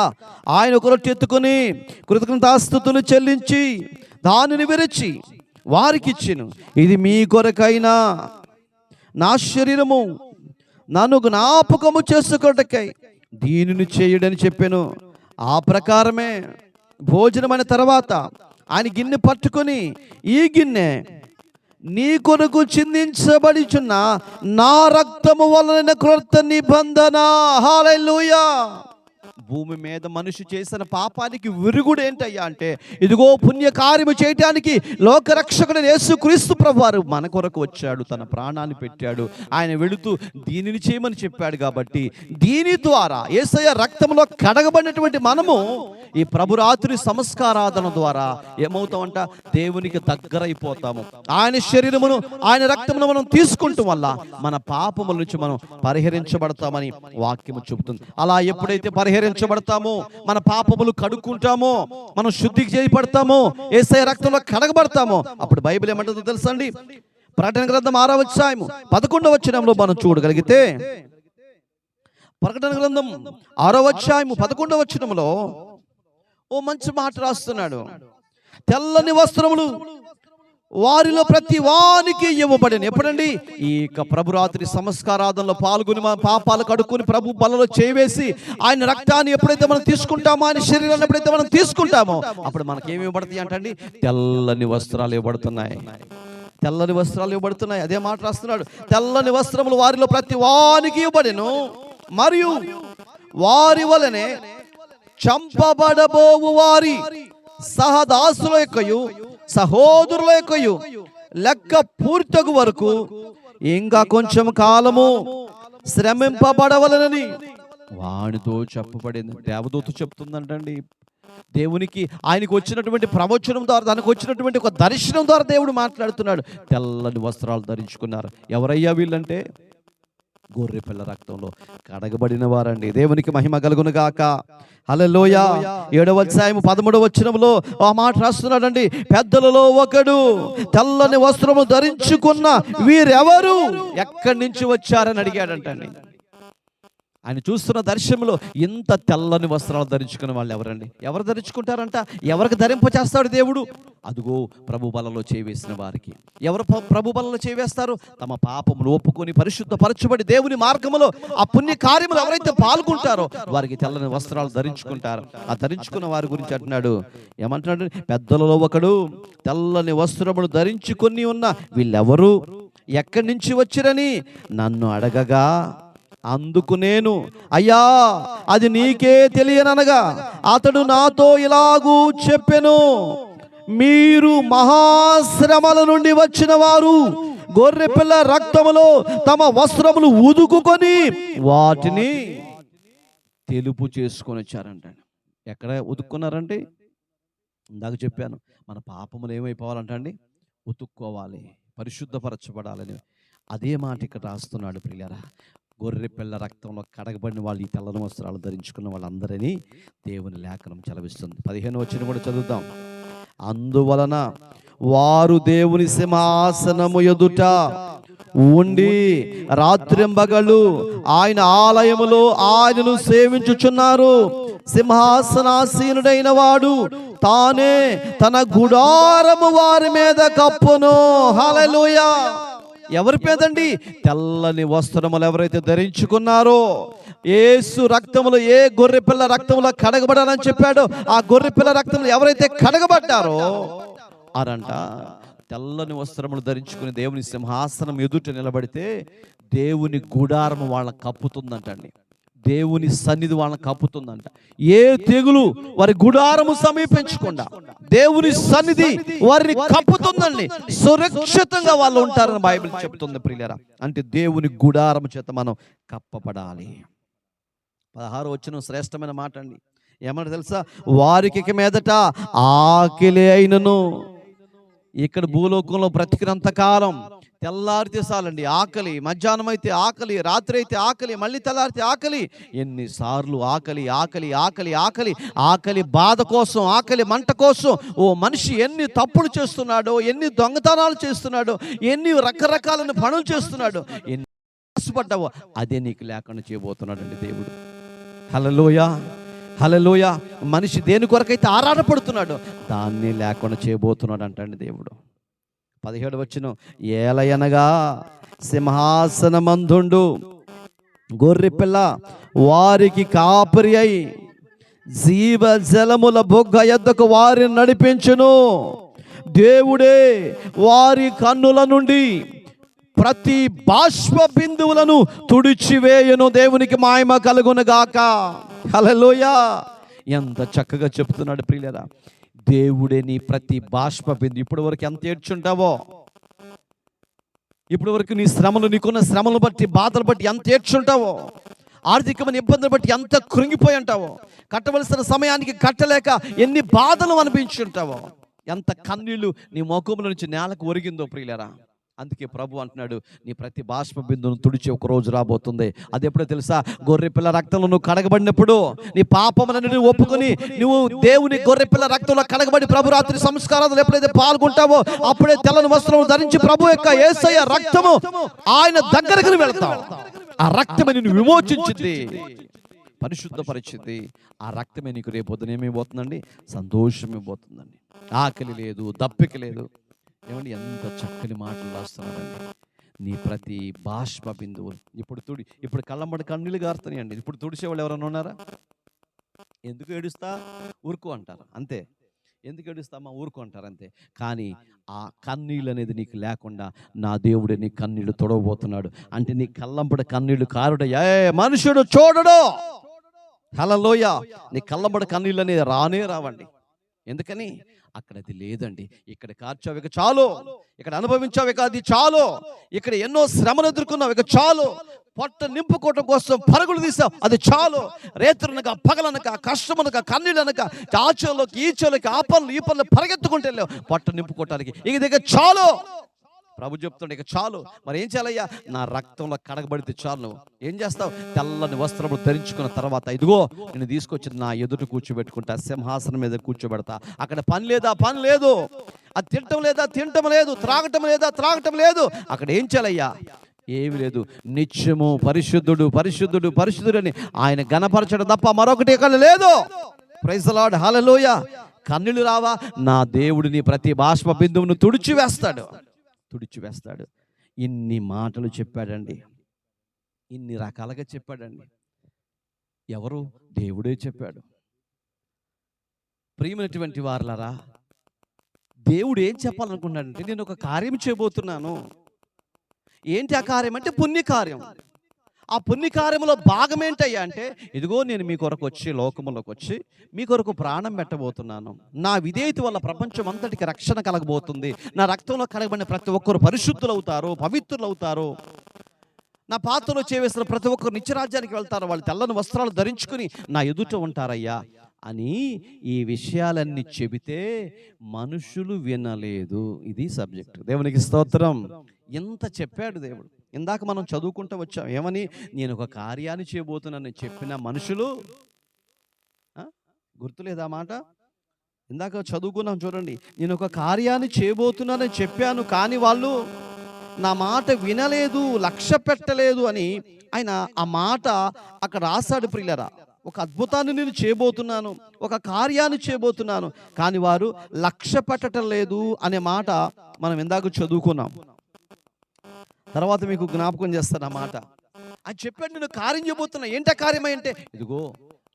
ఆయన ఒక రొట్టె ఎత్తుకుని కృతజ్ఞతాస్తుతులు చెల్లించి దానిని విరిచి వారికి ఇచ్చెను. ఇది మీ కొరకైనా నా శరీరము, నన్ను జ్ఞాపకము చేసుకొనుటకై దీనిని చేయుడని చెప్పాను. ఆ ప్రకారమే భోజనమైన తర్వాత ఆయన గిన్నె పట్టుకొని, ఈ గిన్నె నీ కొరకు చిందించబడిచున్న నా రక్తము వలన క్రొత్త నిబంధన. హల్లెలూయా. భూమి మీద మనిషి చేసిన పాపానికి విరుగుడు ఏంటయ్యా అంటే, ఇదిగో పుణ్యకార్యము చేయటానికి లోకరక్షకుడు యేసుక్రీస్తు ప్రభువారు మన కొరకు వచ్చాడు, తన ప్రాణాన్ని పెట్టాడు. ఆయన వెళుతూ దీనిని చేయమని చెప్పాడు. కాబట్టి దీని ద్వారా, యేసయ్య రక్తంలో కడగబడినటువంటి మనము ఈ ప్రభురాత్రి సంస్కారాధన ద్వారా ఏమవుతామంట? దేవునికి దగ్గరైపోతాము. ఆయన శరీరమును, ఆయన రక్తమును మనం తీసుకుంటాం వల్ల మన పాపముల నుంచి మనం పరిహరించబడతామని వాక్యము చెబుతుంది. అలా ఎప్పుడైతే పరిహరించబడతామో, మన పాపములు కడుక్కుంటామో, మనం శుద్ధికి చేయబడతామో, యేసయ్య రక్తంలో కడగబడతామో, అప్పుడు బైబిల్ ఏమంటుందో తెలుసా అండి? ప్రకటన గ్రంథం 6వ అధ్యాయము 11వ వచనంలో మనం చూడగలిగితే, ప్రకటన గ్రంథం 6వ అధ్యాయము 11వ వచనంలో ఓ మంచి మాట రాస్తున్నాడు. తెల్లని వస్త్రములు వారిలో ప్రతి వానికి ఇవ్వబడిన. ఎప్పుడండి? ఈ ప్రభురాత్రి సంస్కారాధనలో పాల్గొని మన పాపాలు కడుక్కొని ప్రభు బలలో చేవేసి ఆయన రక్తాన్ని ఎప్పుడైతే మనం తీసుకుంటామో, ఆయన శరీరాన్ని ఎప్పుడైతే మనం తీసుకుంటామో, అప్పుడు మనకేమి ఇవ్వబడతాయి అంటండి? తెల్లని వస్త్రాలు ఇవ్వబడుతున్నాయి. తెల్లని వస్త్రాలు ఇవ్వబడుతున్నాయి. అదే మాట రాస్తున్నాడు. తెల్లని వస్త్రములు వారిలో ప్రతి వానికి ఇవ్వబడెను, మరియు వారి వలనే చంపబడబోవు వారి సహదాసుల యొక్కయు సహోదరుల యొక్కయు లెక్క పూర్తగు వరకు ఇంకా కొంచెం కాలము శ్రమింపబడవలనని వానితో చెప్పబడింది. దేవదూత చెప్తుందంటండి. దేవునికి, ఆయనకు వచ్చినటువంటి ప్రవచనం ద్వారా, తనకు వచ్చినటువంటి ఒక దర్శనం ద్వారా దేవుడు మాట్లాడుతున్నాడు. తెల్లని వస్త్రాలు ధరించుకున్నారు. ఎవరయ్యా వీళ్ళంటే? గొర్రె పిల్ల రక్తంలో కడగబడిన వారండి. దేవునికి మహిమ కలుగును గాక. హల్లెలూయా. 7వ అధ్యాయము 13వ వచనంలో ఆ మాట రాస్తున్నాడండి. పెద్దలలో ఒకడు తెల్లని వస్త్రము ధరించుకున్న వీరెవరు, ఎక్కడి నుంచి వచ్చారని అడిగాడంటండి. ఆయన చూస్తున్న దర్శనంలో ఇంత తెల్లని వస్త్రాలు ధరించుకున్న వాళ్ళు ఎవరండి? ఎవరు ధరించుకుంటారంట? ఎవరికి ధరింపచేస్తాడు దేవుడు? అదుగో ప్రభు బలలో చేవేసిన వారికి. ఎవరు ప్రభు బలలో చేవేస్తారు? తమ పాపములు ఒప్పుకొని పరిశుద్ధపరచబడి దేవుని మార్గములో ఆ పుణ్య కార్యములు ఎవరైతే పాల్గొంటారో వారికి తెల్లని వస్త్రాలు ధరించుకుంటారు. ఆ ధరించుకున్న వారి గురించి అంటున్నాడు, ఏమంటున్నాడు? పెద్దలలో ఒకడు తెల్లని వస్త్రములు ధరించుకొని ఉన్న వీళ్ళెవరు, ఎక్కడి నుంచి వచ్చిరని నన్ను అడగగా, అందుకు నేను, అయ్యా అది నీకే తెలియననగా అతడు నాతో ఇలాగూ చెప్పెను, మీరు మహాశ్రమల నుండి వచ్చిన వారు గొర్రెపిల్ల రక్తములో తమ వస్త్రములు ఉదుకుకొని వాటిని తెలుపు చేసుకొని వచ్చారంట. ఎక్కడ ఉతుక్కున్నారంటే? ఇందాక చెప్పాను, మన పాపములు ఏమైపోవాలంట అండి? ఉతుక్కోవాలి, పరిశుద్ధపరచబడాలని. అదే మాట ఇక్కడ రాస్తున్నాడు ప్రియులారా. గొర్రె పిల్ల రక్తంలో కడగబడిన వాళ్ళు ఈ తెల్లని వస్త్రాలు ధరించుకున్న వాళ్ళందరినీ దేవుని లేఖనం చలవిస్తుంది. 15వ వచనం కూడా చదువుతాం. అందువలన వారు దేవుని సింహాసనము ఎదుట ఉండి రాత్రింబగళ్ళు ఆయన ఆలయములో ఆయనను సేవించుచున్నారు. సింహాసనాసీనుడైన వాడు తానే తన గుడారము వారి మీద కప్పును. హల్లెలూయా. ఎవరి పేదండి? తెల్లని వస్త్రములు ఎవరైతే ధరించుకున్నారో, యేసు రక్తములు, ఏ గొర్రె పిల్ల రక్తములో కడగబడాలని చెప్పాడో ఆ గొర్రె పిల్ల రక్తములు ఎవరైతే కడగబడ్డారో అరంట తెల్లని వస్త్రములు ధరించుకుని దేవుని సింహాసనం ఎదుట నిలబడితే దేవుని గుడారము వాళ్ళని కప్పుతుందంటండి. దేవుని సన్నిధి వాళ్ళని కప్పుతుందంట. ఏ తెగులు వారి గుడారము సమీపించకుండా దేవుని సన్నిధి వారిని కప్పుతుందండి. సురక్షితంగా వాళ్ళు ఉంటారని బైబిల్ చెప్తుంది ప్రియులారా. అంటే దేవుని గుడారము చేత మనం కప్పబడాలి. 16వ వచనం శ్రేష్టమైన మాట అండి. ఏమన్నా తెలుసా? వారికి ఇక మీదట ఆకలి అయినను, ఇక్కడ భూలోకంలో బ్రతికినంత కాలం తెల్లారితే చాలండి ఆకలి, మధ్యాహ్నం అయితే ఆకలి, రాత్రి అయితే ఆకలి, మళ్ళీ తెల్లారితే ఆకలి. ఎన్నిసార్లు ఆకలి ఆకలి ఆకలి ఆకలి ఆకలి బాధ కోసం, ఆకలి మంట కోసం ఓ మనిషి ఎన్ని తప్పులు చేస్తున్నాడో, ఎన్ని దొంగతనాలు చేస్తున్నాడో, ఎన్ని రకరకాలైన పనులు చేస్తున్నాడో, ఎన్ని ఆశపడ్డావో అదే నీకు లేకుండా చేయబోతున్నాడు అండి దేవుడు. హల్లెలూయా, హల్లెలూయా. మనిషి దేని కొరకైతే ఆరాటపడుతున్నాడో దాన్ని లేకుండా చేయబోతున్నాడు అంటండి దేవుడు. 17వ వచనం, ఏలయనగా సింహాసనమందుండు గొర్రె పిల్ల వారికి కాపరి అయి జీవ జలముల బొగ్గ యొద్దకు వారిని నడిపించును. దేవుడే వారి కన్నుల నుండి ప్రతి బాష్ప బిందువులను తుడిచివేయును. దేవునికి మహిమ కలుగును గాక. హల్లెలూయా. ఎంత చక్కగా చెప్తున్నాడు ప్రియులారా. దేవుడే నీ ప్రతి బాష్ప బిందు. ఇప్పటి వరకు ఎంత ఏడ్చుంటావో, ఇప్పటి వరకు నీ శ్రమలు, నీకున్న శ్రమలు బట్టి, బాధలు బట్టి ఎంత ఏడ్చుంటావో, ఆర్థికమైన ఇబ్బందులు బట్టి ఎంత కృంగిపోయి ఉంటావో, కట్టవలసిన సమయానికి కట్టలేక ఎన్ని బాధలు అనిపించుంటావో, ఎంత కన్నీళ్లు నీ ముఖంలో నుంచి నేలకు ఒరిగిందో ప్రియులారా. అందుకే ప్రభు అంటున్నాడు, నీ ప్రతి బాష్ప బిందును తుడిచి ఒక రోజు రాబోతుంది. అది ఎప్పుడో తెలుసా? గొర్రె పిల్ల రక్తంలో నువ్వు కడగబడినప్పుడు, నీ పాపములను ఒప్పుకొని నువ్వు దేవుని గొర్రె పిల్ల రక్తంలో కడగబడి ప్రభు రాత్రి సంస్కారాలు ఎప్పుడైతే పాల్గొంటావో అప్పుడే తెల్లని వస్త్రము ధరించి ప్రభు యొక్క యేసయ్య రక్తము ఆయన దగ్గరికి వెళ్తావు. ఆ రక్తమే నిన్ను విమోచించింది, పరిశుద్ధపరిచింది. ఆ రక్తమే నీకు రేపు పొద్దున ఏమైపోతుందండి? సంతోషం ఇవ్వబోతుందండి. ఆకలి లేదు, దప్పిక లేదు. ఏమండి ఎంత చక్కని మాటలు రాస్తున్నారండి. నీ ప్రతి బాష్ప బిందువులు ఇప్పుడు కళ్ళమ్మడి కన్నీళ్ళు గారుతున్నాయండి. ఇప్పుడు తుడిచేవాళ్ళు ఎవరైనా ఉన్నారా? ఎందుకు ఏడుస్తా ఊరుకో అంటారు అంతే. ఎందుకు ఏడుస్తామా ఊరుకో అంటారు అంతే. కానీ ఆ కన్నీళ్ళు అనేది నీకు లేకుండా నా దేవుడే నీ కన్నీళ్లు తొడవబోతున్నాడు. అంటే నీ కళ్ళంబడి కన్నీళ్లు కారుడయ్యా మనుషుడు చూడడు. హల్లెలూయా. నీ కళ్ళంబడి కన్నీళ్ళు అనేది రానే రావండి. ఎందుకని? అక్కడ అది లేదండి. ఇక్కడ కార్చావు ఇక చాలు, ఇక్కడ అనుభవించావు ఇక అది చాలు, ఇక్కడ ఎన్నో శ్రమలు ఎదుర్కొన్నావు ఇక చాలు, పొట్ట నింపుకోవటం కోసం పరుగులు తీసావు అది చాలు, రేతులనక పగలనక కష్టమనక కన్నీళ్ళనక ఆచోలోకి ఈచోలోకి ఆ పనులు ఈ పనులు పరిగెత్తుకుంటూ వెళ్ళావు పొట్ట నింపుకోవటానికి. ఇక చాలు. ప్రభు చెప్తుండే ఇక చాలు. మరి ఏం చేయాలయ్యా? నా రక్తంలో కడగబడితే చాలు. నువ్వు ఏం చేస్తావు? తెల్లని వస్త్రములు ధరించుకున్న తర్వాత ఇదిగో నేను తీసుకొచ్చి నా ఎదుట కూర్చోబెట్టుకుంటా, సింహాసనం మీద కూర్చోబెడతా. అక్కడ పని లేదా? పని లేదు. అది తినటం లేదా? తినటం లేదు. త్రాగటం లేదా? త్రాగటం లేదు. అక్కడ ఏం చేయాలయ్యా? ఏమి లేదు. నిత్యము పరిశుద్ధుడు పరిశుద్ధుడు పరిశుద్ధుడు అని ఆయన గణపరచడం తప్ప మరొకటి ఇక్కడ లేదు. ప్రైజ్ ది లార్డ్, హల్లెలూయా. కన్నులు రావా? నా దేవుడిని ప్రతి బాష్ప బిందువును తుడిచివేస్తాడు. ఇన్ని మాటలు చెప్పాడండి, ఇన్ని రకాలుగా చెప్పాడండి. ఎవరు? దేవుడే చెప్పాడు. ప్రియమైనటువంటి వారలారా, దేవుడు ఏం చెప్పాలనుకున్నాడంటే, నేను ఒక కార్యం చేయబోతున్నాను. ఏంటి ఆ కార్యం అంటే? పుణ్యకార్యం. ఆ పుణ్యకార్యంలో భాగం ఏంటయ్యా అంటే, ఇదిగో నేను మీ కొరకు వచ్చి, లోకములోకి వచ్చి మీ కొరకు ప్రాణం పెట్టబోతున్నాను. నా విధేయత వల్ల ప్రపంచం అంతటికి రక్షణ కలగబోతుంది. నా రక్తంలో కలగబడిన ప్రతి ఒక్కరు పరిశుద్ధులు అవుతారు, పవిత్రులు అవుతారు. నా పాత్రలో చేవేసిన ప్రతి ఒక్కరు నిత్యరాజ్యానికి వెళ్తారు. వాళ్ళు తెల్లని వస్త్రాలు ధరించుకుని నా ఎదుట ఉంటారయ్యా అని ఈ విషయాలన్నీ చెబితే మనుషులు వినలేదు. ఇది సబ్జెక్ట్. దేవునికి స్తోత్రం. ఎంత చెప్పాడు దేవుడు. ఇందాక మనం చదువుకుంటూ వచ్చాం. ఏమని? నేను ఒక కార్యాన్ని చేయబోతున్నానని చెప్పిన మనుషులు, గుర్తులేదా మాట? ఇందాక చదువుకున్నాం చూడండి. నేను ఒక కార్యాన్ని చేయబోతున్నానని చెప్పాను, కానీ వాళ్ళు నా మాట వినలేదు, లక్ష్య పెట్టలేదు అని ఆయన ఆ మాట అక్కడ రాశాడు. ప్రియులరా, ఒక అద్భుతాన్ని నేను చేయబోతున్నాను, ఒక కార్యాన్ని చేయబోతున్నాను, కానీ వారు లక్ష్య పెట్టడం లేదు అనే మాట మనం ఇందాక చదువుకున్నాం. తర్వాత మీకు జ్ఞాపకం చేస్తాను ఆ మాట. ఆయన చెప్పాడు, నేను కార్యం చేయబోతున్నా. ఏంటి ఆ కార్యం అంటే, ఇదిగో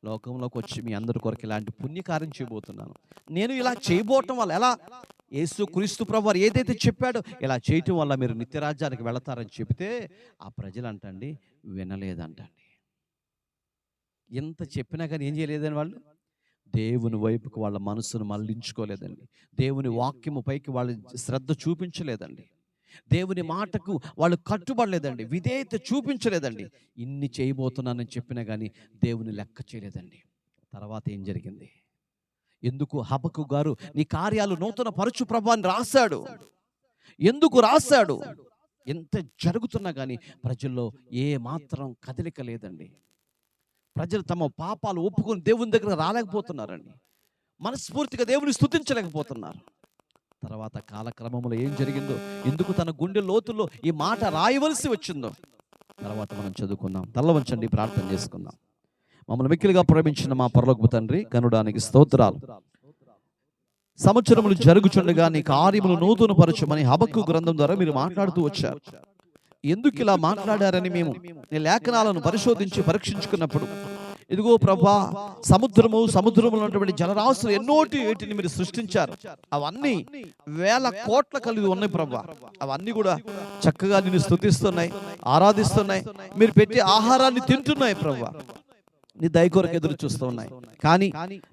లోకంలోకి వచ్చి మీ అందరి కొరకు ఇలాంటి పుణ్యకార్యం చేయబోతున్నాను. నేను ఇలా చేయబోవటం వల్ల ఎలా? యేసు క్రీస్తు ప్రభువారు ఏదైతే చెప్పాడో ఇలా చేయటం వల్ల మీరు నిత్యరాజ్యానికి వెళతారని చెబితే ఆ ప్రజలు అంటండి వినలేదంటండి. ఎంత చెప్పినా కానీ ఏం చేయలేదని వాళ్ళు దేవుని వైపుకు వాళ్ళ మనసును మళ్ళించుకోలేదండి. దేవుని వాక్యము పైకి వాళ్ళు శ్రద్ధ చూపించలేదండి. దేవుని మాటకు వాళ్ళు కట్టుబడలేదండి. విధేయత చూపించలేదండి. ఇన్ని చేయబోతున్నానని చెప్పినా కానీ దేవుని లెక్క చేయలేదండి. తర్వాత ఏం జరిగింది? ఎందుకు హబక్కు గారు నీ కార్యాలు నూతన పరచు ప్రభువా అని రాశాడు. ఎందుకు రాశాడు? ఎంత జరుగుతున్నా కానీ ప్రజల్లో ఏ మాత్రం కదలిక లేదండి. ప్రజలు తమ పాపాలు ఒప్పుకొని దేవుని దగ్గర రాలేకపోతున్నారండి. మనస్ఫూర్తిగా దేవుని స్తుతించలేకపోతున్నారు. తర్వాత కాలక్రమంలో ఏం జరిగిందో, ఎందుకు తన గుండె లోతుల్లో ఈ మాట రాయవలసి వచ్చిందో తర్వాత మనం చదువుకుందాం. తల్ల వంచండి, ప్రార్థన చేసుకుందాం. మమ్మల్ని మిక్కిలిగా ప్రేమించిన మా పరలోకపు తండ్రి, గనుడానికి స్తోత్రాలు. సంవత్సరములు జరుగుచుండగా నీ కార్యములు నూతన పరచమని హబక్కు గ్రంథం ద్వారా మీరు మాట్లాడుతూ వచ్చారు. ఎందుకు ఇలా మాట్లాడారని మేము నీ లేఖనాలను పరిశోధించి పరీక్షించుకున్నప్పుడు, ఇదిగో ప్రభా, సముద్రములో ఉన్నటువంటి జలరాశులు ఎన్నోటిని మీరు సృష్టించారు. అవన్నీ వేల కోట్ల కలిగి ఉన్నాయి ప్రభా. అవన్నీ కూడా చక్కగా నిన్ను స్తుతిస్తున్నాయి, ఆరాధిస్తున్నాయి. మీరు పెట్టే ఆహారాన్ని తింటున్నాయి ప్రభా. నీ దయ కొరకు ఎదురు చూస్తూ ఉన్నాయి. కానీ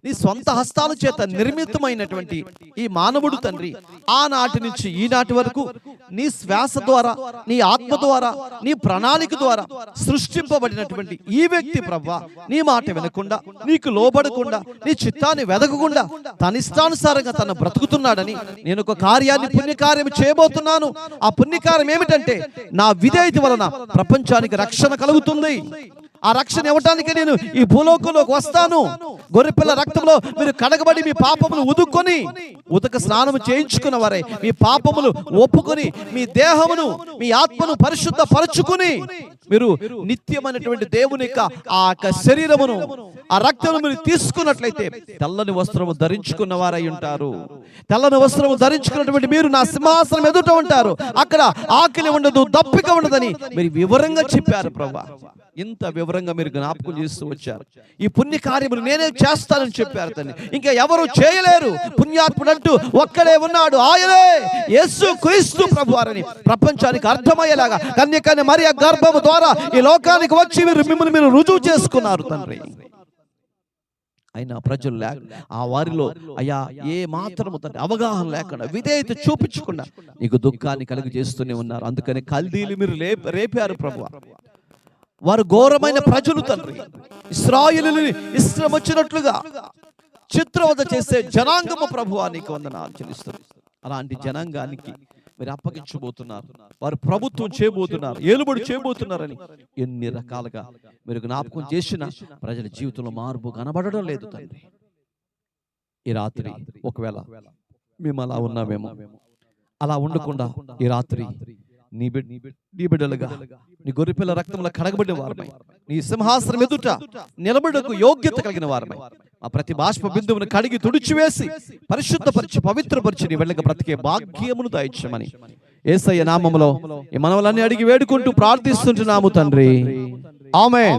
నీ సొంత హస్తాల చేత నిర్మితమైనటువంటి ఈ మానవుడు తండ్రి, ఆనాటి నుంచి ఈనాటి వరకు నీ శ్వాస ద్వారా, నీ ఆత్మ ద్వారా, నీ ప్రణాళిక ద్వారా సృష్టింపబడినటువంటి ఈ వ్యక్తి ప్రభా, నీ మాట వినకుండా, నీకు లోబడకుండా, నీ చిత్తాన్ని వెదకకుండా తన ఇష్టానుసారంగా తను బ్రతుకుతున్నాడని నేను ఒక కార్యాన్ని, పుణ్యకార్యం చేయబోతున్నాను. ఆ పుణ్యకార్యం ఏమిటంటే, నా విధేయత వలన ప్రపంచానికి రక్షణ కలుగుతుంది. ఆ రక్షణ ఇవ్వటానికి నేను ఈ భూలోకంలోకి వస్తాను. గొర్రెపిల్ల రక్తంలో మీరు కడగబడి మీ పాపములు ఉదుక్కొని, ఉదక స్నానము చేయించుకున్న వారే మీ పాపములు ఒప్పుకొని, మీ దేహమును, మీ ఆత్మను పరిశుద్ధ పరచుకుని, మీరు నిత్యమైనటువంటి దేవుని ఆ శరీరమును, ఆ రక్తమును మీరు తీసుకున్నట్లయితే తెల్లని వస్త్రము ధరించుకున్న వారై ఉంటారు. తెల్లని వస్త్రము ధరించుకున్నటువంటి మీరు నా సింహాసనం ఎదుట ఉంటారు. అక్కడ ఆకలి ఉండదు, దప్పిక ఉండదని మీరు వివరంగా చెప్పారు ప్రభా. ఇంత వివరంగా మీరు జ్ఞాపకం చేస్తూ వచ్చారు. ఈ పుణ్య కార్యములు నేనే చేస్తానని చెప్పారు తండ్రి. ఇంకా ఎవరు చేయలేరు. పుణ్యాత్ముడు అంటూ ఒక్కడే ఉన్నాడు, ఆయనే యేసు క్రీస్తు ప్రభువారని ప్రపంచానికి అర్థమయ్యేలాగా కన్యకని మరియ గర్భము ద్వారా ఈ లోకానికి వచ్చి మిమ్మల్ని మీరు రుజువు చేసుకున్నారు తండ్రి. అయినా ప్రజలు ఆ వారిలో అయ్యా ఏ మాత్రము తండ్రి అవగాహన లేకుండా, విధేయత చూపించకుండా నీకు దుఃఖాన్ని కలిగి చేస్తూనే ఉన్నారు. అందుకని కల్దీలు మీరు రేపారు ప్రభువా. వారు ఘోరమైన ప్రజలు తండ్రి. ఇశ్రాయేలుని ఇష్టం వచ్చినట్లుగా చిత్రవద చేసే జనాంగము ప్రభువా, నీకు వందనాలు చెల్లిస్తున్నాను. అలాంటి జనాంగానికి మీరు అప్పగించబోతున్నారు. వారు ప్రభుత్వం చేయబోతున్నారు, ఏలుబడి చేయబోతున్నారని ఎన్ని రకాలుగా మీరు జ్ఞాపకం చేసిన ప్రజల జీవితంలో మార్పు కనబడడం లేదు తండ్రి. ఈ రాత్రి ఒకవేళ మేము అలా ఉన్నామేమో, అలా ఉండకుండా ఈ రాత్రి నీ బిడ్డలుగా నీ గొర్రెపిల్ల రక్తంలో కడగబడిన వారమై నీ సింహాసనం ఎదుట నిలబడకు యోగ్యత కలిగిన వారమై ఆ ప్రతి బాష్ప బిందువును కడిగి తుడిచివేసి పరిశుద్ధపరిచి పవిత్రపరిచి నీ వెళ్ళక బ్రతికే భాగ్యమును దయచేయమని యేసయ్య నామములో ఈ మనవలన్నీ అడిగి వేడుకుంటూ ప్రార్థిస్తుంటున్నాము తండ్రి. ఆమేన్.